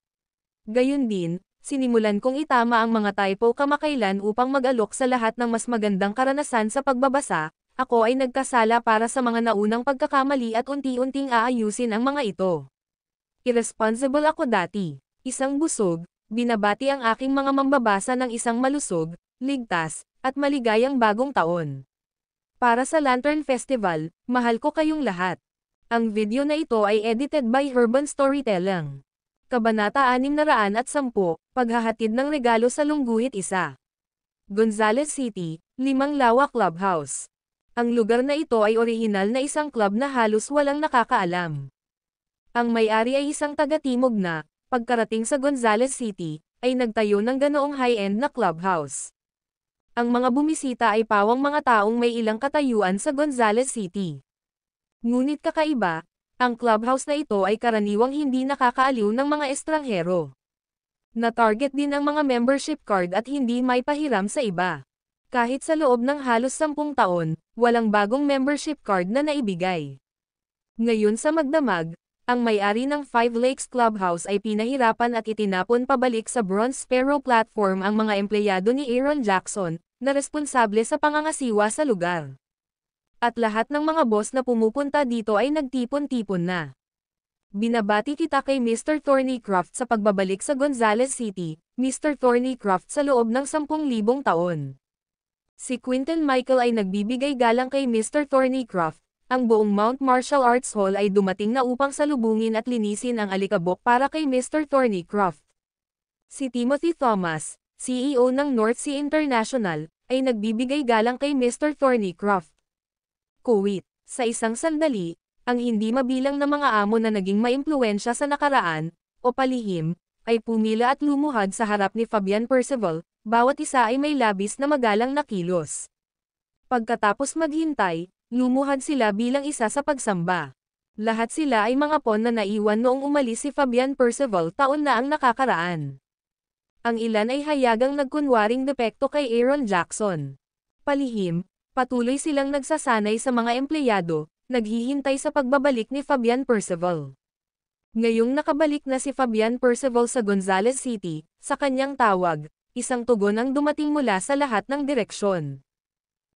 Gayun din, sinimulan kong itama ang mga typo kamakailan upang mag-alok sa lahat ng mas magandang karanasan sa pagbabasa. Ako ay nagkasala para sa mga naunang pagkakamali at unti-unting aayusin ang mga ito. Irresponsible ako dati. Isang busog, binabati ang aking mga mambabasa ng isang malusog, ligtas, at maligayang bagong taon. Para sa Lantern Festival, mahal ko kayong lahat. Ang video na ito ay edited by Urban Storytelling. Kabanata 610, Paghahatid ng regalo sa lungguhit isa. Gonzales City, Limang Lawa Clubhouse. Ang lugar na ito ay orihinal na isang club na halos walang nakakaalam. Ang may-ari ay isang taga-timog na, pagkarating sa Gonzales City, ay nagtayo ng ganoong high-end na clubhouse. Ang mga bumisita ay pawang mga taong may ilang katayuan sa Gonzales City. Ngunit kakaiba, ang clubhouse na ito ay karaniwang hindi nakakaaliw ng mga estranghero. Na-target din ang mga membership card at hindi may pahiram sa iba. Kahit sa loob ng halos 10 taon, walang bagong membership card na naibigay. Ngayon sa magdamag, ang may-ari ng Five Lakes Clubhouse ay pinahirapan at itinapon pabalik sa Bronze Sparrow platform ang mga empleyado ni Aaron Jackson, na responsable sa pangangasiwa sa lugar. At lahat ng mga boss na pumupunta dito ay nagtipon-tipon na. Binabati kita kay Mr. Thornycroft sa pagbabalik sa Gonzales City, Mr. Thornycroft sa loob ng 10,000 taon. Si Quinton Michael ay nagbibigay galang kay Mr. Thornycroft. Ang buong Mount Marshall Arts Hall ay dumating na upang salubungin at linisin ang alikabok para kay Mr. Thornycroft. Si Timothy Thomas, CEO ng North Sea International, ay nagbibigay galang kay Mr. Thornycroft. Kuwait, sa isang sandali, ang hindi mabilang na mga amo na naging maimpluwensya sa nakaraan, o palihim, ay pumila at lumuhad sa harap ni Fabian Percival. Bawat isa ay may labis na magalang na kilos. Pagkatapos maghintay, lumuhad sila bilang isa sa pagsamba. Lahat sila ay mga pawn na naiwan noong umalis si Fabian Percival taon na ang nakakaraan. Ang ilan ay hayagang nagkunwaring depekto kay Aaron Jackson. Palihim, patuloy silang nagsasanay sa mga empleyado, naghihintay sa pagbabalik ni Fabian Percival. Ngayong nakabalik na si Fabian Percival sa Gonzales City, sa kanyang tawag, isang tugon ang dumating mula sa lahat ng direksyon.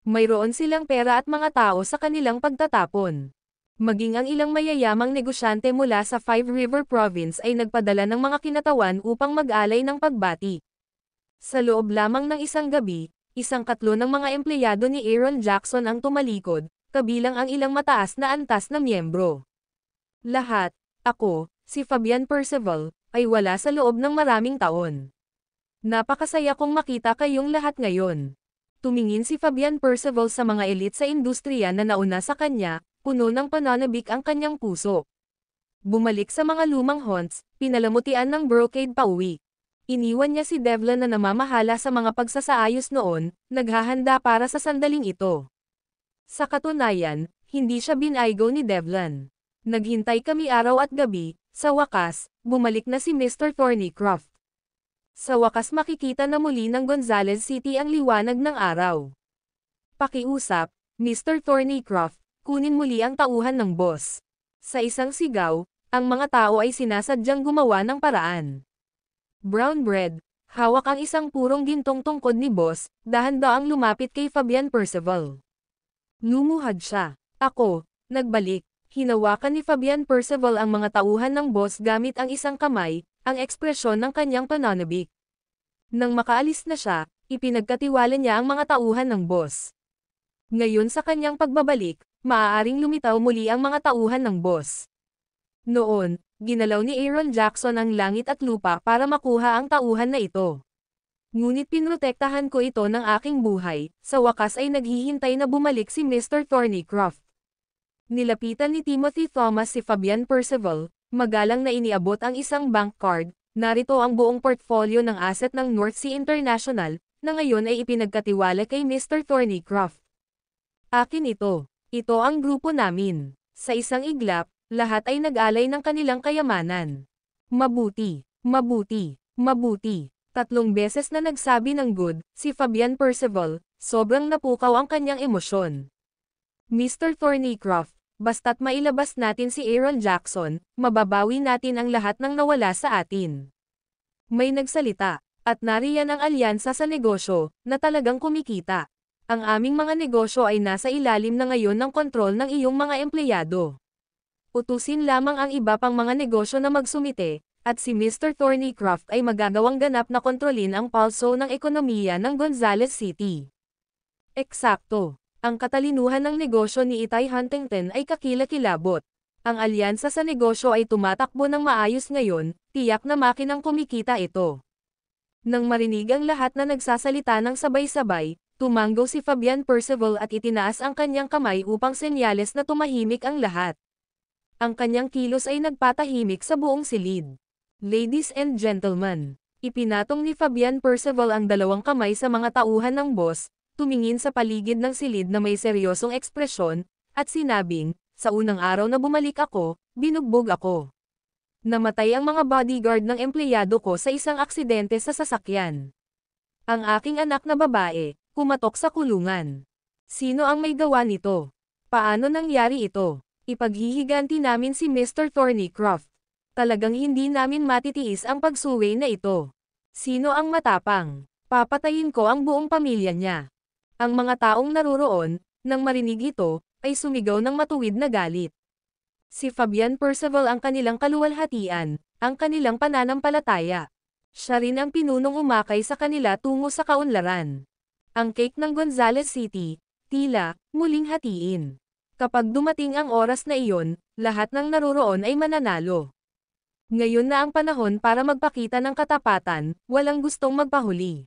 Mayroon silang pera at mga tao sa kanilang pagtatapon. Maging ang ilang mayayamang negosyante mula sa Five River Province ay nagpadala ng mga kinatawan upang mag-alay ng pagbati. Sa loob lamang ng isang gabi, isang katlo ng mga empleyado ni Aaron Jackson ang tumalikod, kabilang ang ilang mataas na antas na miyembro. Lahat, ako, si Fabian Percival, ay wala sa loob ng maraming taon. Napakasaya kong makita kayong lahat ngayon. Tumingin si Fabian Percival sa mga elite sa industriya na nauna sa kanya, puno ng pananabik ang kanyang puso. Bumalik sa mga lumang haunts, pinalamutian ng brocade pauwi. Iniwan niya si Devlin na namamahala sa mga pagsasaayos noon, naghahanda para sa sandaling ito. Sa katunayan, hindi siya binaygo ni Devlin. Naghintay kami araw at gabi, sa wakas, bumalik na si Mr. Thornycroft. Sa wakas makikita na muli ng Gonzales City ang liwanag ng araw. Pakiusap, Mr. Thornycroft, kunin muli ang tauhan ng boss. Sa isang sigaw, ang mga tao ay sinasadyang gumawa ng paraan. Brown bread, hawak ang isang purong gintong tungkod ni boss, dahan-daang lumapit kay Fabian Percival. Lumuhad siya. Ako, nagbalik, hinawakan ni Fabian Percival ang mga tauhan ng boss gamit ang isang kamay, ang ekspresyon ng kanyang pananabik. Nang makaalis na siya, ipinagkatiwala niya ang mga tauhan ng boss. Ngayon sa kanyang pagbabalik, maaaring lumitaw muli ang mga tauhan ng boss. Noon, ginalaw ni Aaron Jackson ang langit at lupa para makuha ang tauhan na ito. Ngunit pinrotektahan ko ito ng aking buhay, sa wakas ay naghihintay na bumalik si Mr. Thornycroft. Nilapitan ni Timothy Thomas si Fabian Percival, magalang na iniabot ang isang bank card. Narito ang buong portfolio ng asset ng North Sea International, na ngayon ay ipinagkatiwala kay Mr. Thornycroft. Akin ito. Ito ang grupo namin. Sa isang iglap, lahat ay nag-alay ng kanilang kayamanan. Mabuti, mabuti, mabuti. 3 beses na nagsabi ng good, si Fabian Percival, sobrang napukaw ang kanyang emosyon. Mr. Thornycroft, basta't mailabas natin si Aaron Jackson, mababawi natin ang lahat ng nawala sa atin. May nagsalita, at nariyan ang alyansa sa negosyo, na talagang kumikita. Ang aming mga negosyo ay nasa ilalim na ngayon ng kontrol ng iyong mga empleyado. Utusin lamang ang iba pang mga negosyo na magsumite, at si Mr. Thornycroft ay magagawang ganap na kontrolin ang pulso ng ekonomiya ng Gonzales City. Eksakto. Ang katalinuhan ng negosyo ni Itay Huntington ay kakilakilabot. Ang alyansa sa negosyo ay tumatakbo ng maayos ngayon, tiyak na makinang kumikita ito. Nang marinig ang lahat na nagsasalita ng sabay-sabay, tumanggo si Fabian Percival at itinaas ang kanyang kamay upang senyales na tumahimik ang lahat. Ang kanyang kilos ay nagpatahimik sa buong silid. Ladies and gentlemen, ipinatong ni Fabian Percival ang 2 kamay sa mga tauhan ng boss, tumingin sa paligid ng silid na may seryosong ekspresyon, at sinabing, sa unang araw na bumalik ako, binugbog ako. Namatay ang mga bodyguard ng empleyado ko sa isang aksidente sa sasakyan. Ang aking anak na babae, kumatok sa kulungan. Sino ang may gawa nito? Paano nangyari ito? Ipaghihiganti namin si Mr. Thornycroft. Talagang hindi namin matitiis ang pagsuway na ito. Sino ang matapang? Papatayin ko ang buong pamilya niya. Ang mga taong naruroon, nang marinig ito, ay sumigaw ng matuwid na galit. Si Fabian Percival ang kanilang kaluwalhatian, ang kanilang pananampalataya. Siya rin ang pinunong umakay sa kanila tungo sa kaunlaran. Ang cake ng Gonzales City, tila, muling hatiin. Kapag dumating ang oras na iyon, lahat ng naruroon ay mananalo. Ngayon na ang panahon para magpakita ng katapatan, walang gustong magpahuli.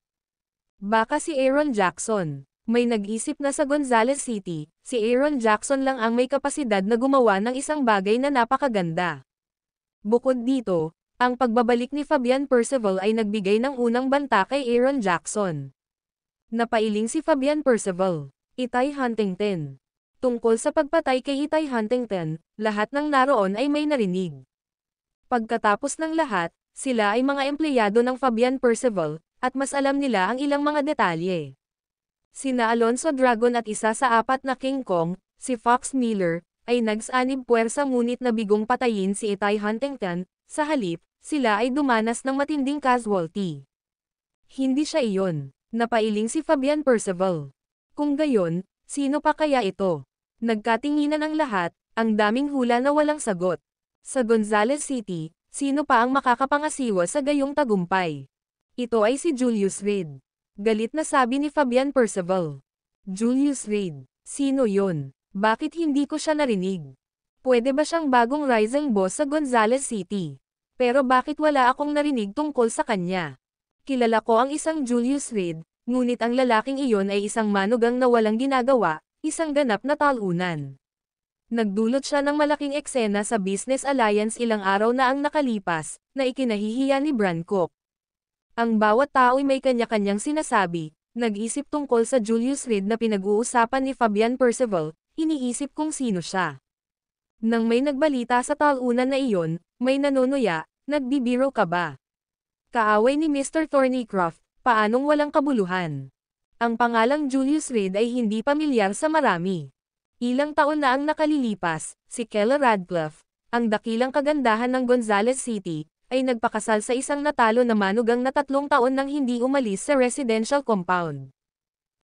Baka si Aaron Jackson. May nag-isip na sa Gonzales City, si Aaron Jackson lang ang may kapasidad na gumawa ng isang bagay na napakaganda. Bukod dito, ang pagbabalik ni Fabian Percival ay nagbigay ng unang banta kay Aaron Jackson. Napailing si Fabian Percival. Itay Huntington. Tungkol sa pagpatay kay Itay Huntington, lahat ng naroon ay may narinig. Pagkatapos ng lahat, sila ay mga empleyado ng Fabian Percival, at mas alam nila ang ilang mga detalye. Sina Alonzo Dragon at isa sa 4 na King Kong, si Fox Miller, ay nagsanib puwersa ngunit nabigong patayin si Itay Huntington, sa halip, sila ay dumanas ng matinding casualty. Hindi siya iyon. Napailing si Fabian Percival. Kung gayon, sino pa kaya ito? Nagkatinginan ang lahat, ang daming hula na walang sagot. Sa Gonzales City, sino pa ang makakapangasiwa sa gayong tagumpay? Ito ay si Julius Reed. Galit na sabi ni Fabian Percival. Julius Reed, sino yon? Bakit hindi ko siya narinig? Pwede ba siyang bagong rising boss sa Gonzales City? Pero bakit wala akong narinig tungkol sa kanya? Kilala ko ang isang Julius Reed, ngunit ang lalaking iyon ay isang manugang na walang ginagawa, isang ganap na talunan. Nagdulot siya ng malaking eksena sa Business Alliance ilang araw na ang nakalipas, na ikinahihiya ni Bran Cook. Ang bawat tao'y may kanya-kanyang sinasabi, nag-isip tungkol sa Julius Reed na pinag-uusapan ni Fabian Percival, iniisip kung sino siya. Nang may nagbalita sa talunan na iyon, may nanunuya, nagbibiro ka ba? Kaaway ni Mr. Thornycroft, paanong walang kabuluhan? Ang pangalang Julius Reed ay hindi pamilyar sa marami. Ilang taon na ang nakalilipas, si Keller Radcliffe, ang dakilang kagandahan ng Gonzales City, ay nagpakasal sa isang natalo na manugang na 3 taon nang hindi umalis sa residential compound.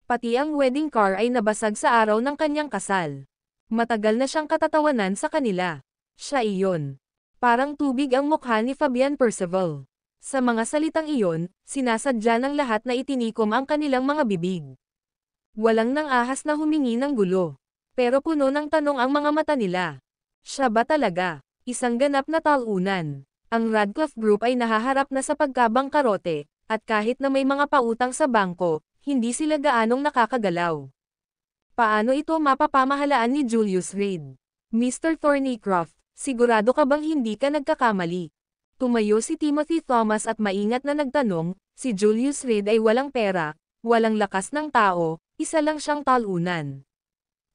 Pati ang wedding car ay nabasag sa araw ng kanyang kasal. Matagal na siyang katatawanan sa kanila. Siya iyon. Parang tubig ang mukha ni Fabian Percival. Sa mga salitang iyon, sinasadya ng lahat na itinikom ang kanilang mga bibig. Walang nang ahas na humingi ng gulo. Pero puno ng tanong ang mga mata nila. Siya ba talaga? Isang ganap na talunan. Ang Radcliffe Group ay nahaharap na sa pagkabangkarote, At kahit na may mga pautang sa bangko, hindi sila gaanong nakakagalaw. Paano ito mapapamahalaan ni Julius Reed? Mr. Thornycroft, sigurado ka bang hindi ka nagkakamali? Tumayo si Timothy Thomas at maingat na nagtanong, si Julius Reed ay walang pera, walang lakas ng tao, isa lang siyang talunan.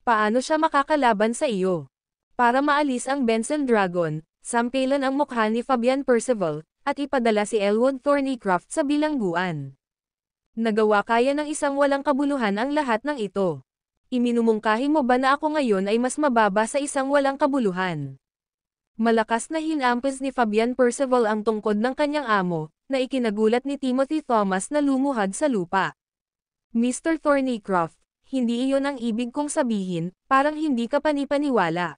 Paano siya makakalaban sa iyo? Para maalis ang Benson Dragon, sampilan ang mukha ni Fabian Percival, at ipadala si Elwood Thornycroft sa bilangguan. Nagawa kaya ng isang walang kabuluhan ang lahat ng ito. Iminumungkahi mo ba na ako ngayon ay mas mababa sa isang walang kabuluhan? Malakas na hinampes ni Fabian Percival ang tungkod ng kanyang amo, na ikinagulat ni Timothy Thomas na lumuhad sa lupa. Mr. Thornycroft, hindi iyon ang ibig kong sabihin, parang hindi ka panipaniwala.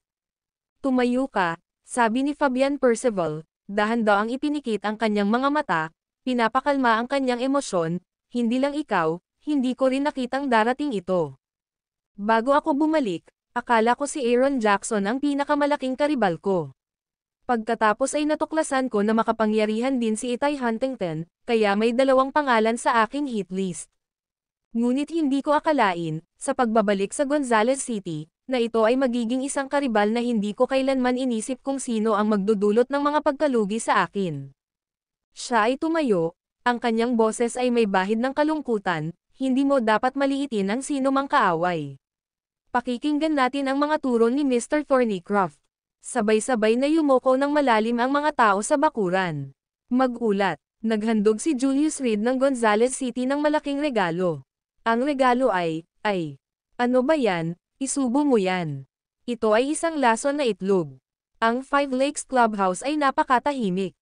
Tumayo ka, sabi ni Fabian Percival, dahan daw ang ipinikit ang kanyang mga mata, pinapakalma ang kanyang emosyon, hindi lang ikaw, hindi ko rin nakitang darating ito. Bago ako bumalik, akala ko si Aaron Jackson ang pinakamalaking karibal ko. Pagkatapos ay natuklasan ko na makapangyarihan din si Itay Huntington, kaya may dalawang pangalan sa aking hit list. Ngunit hindi ko akalain, sa pagbabalik sa Gonzales City, na ito ay magiging isang karibal na hindi ko kailanman inisip kung sino ang magdudulot ng mga pagkalugi sa akin. Siya ay tumayo, ang kanyang boses ay may bahid ng kalungkutan, hindi mo dapat maliitin ang sino mang kaaway. Pakikinggan natin ang mga turo ni Mr. Thornycroft. Sabay-sabay na yumoko ng malalim ang mga tao sa bakuran. Magulat, naghandog si Julius Reed ng Gonzales City ng malaking regalo. Ang regalo ay, ano ba yan, isubo mo yan. Ito ay isang lason na itlog. Ang Five Lakes Clubhouse ay napakatahimik.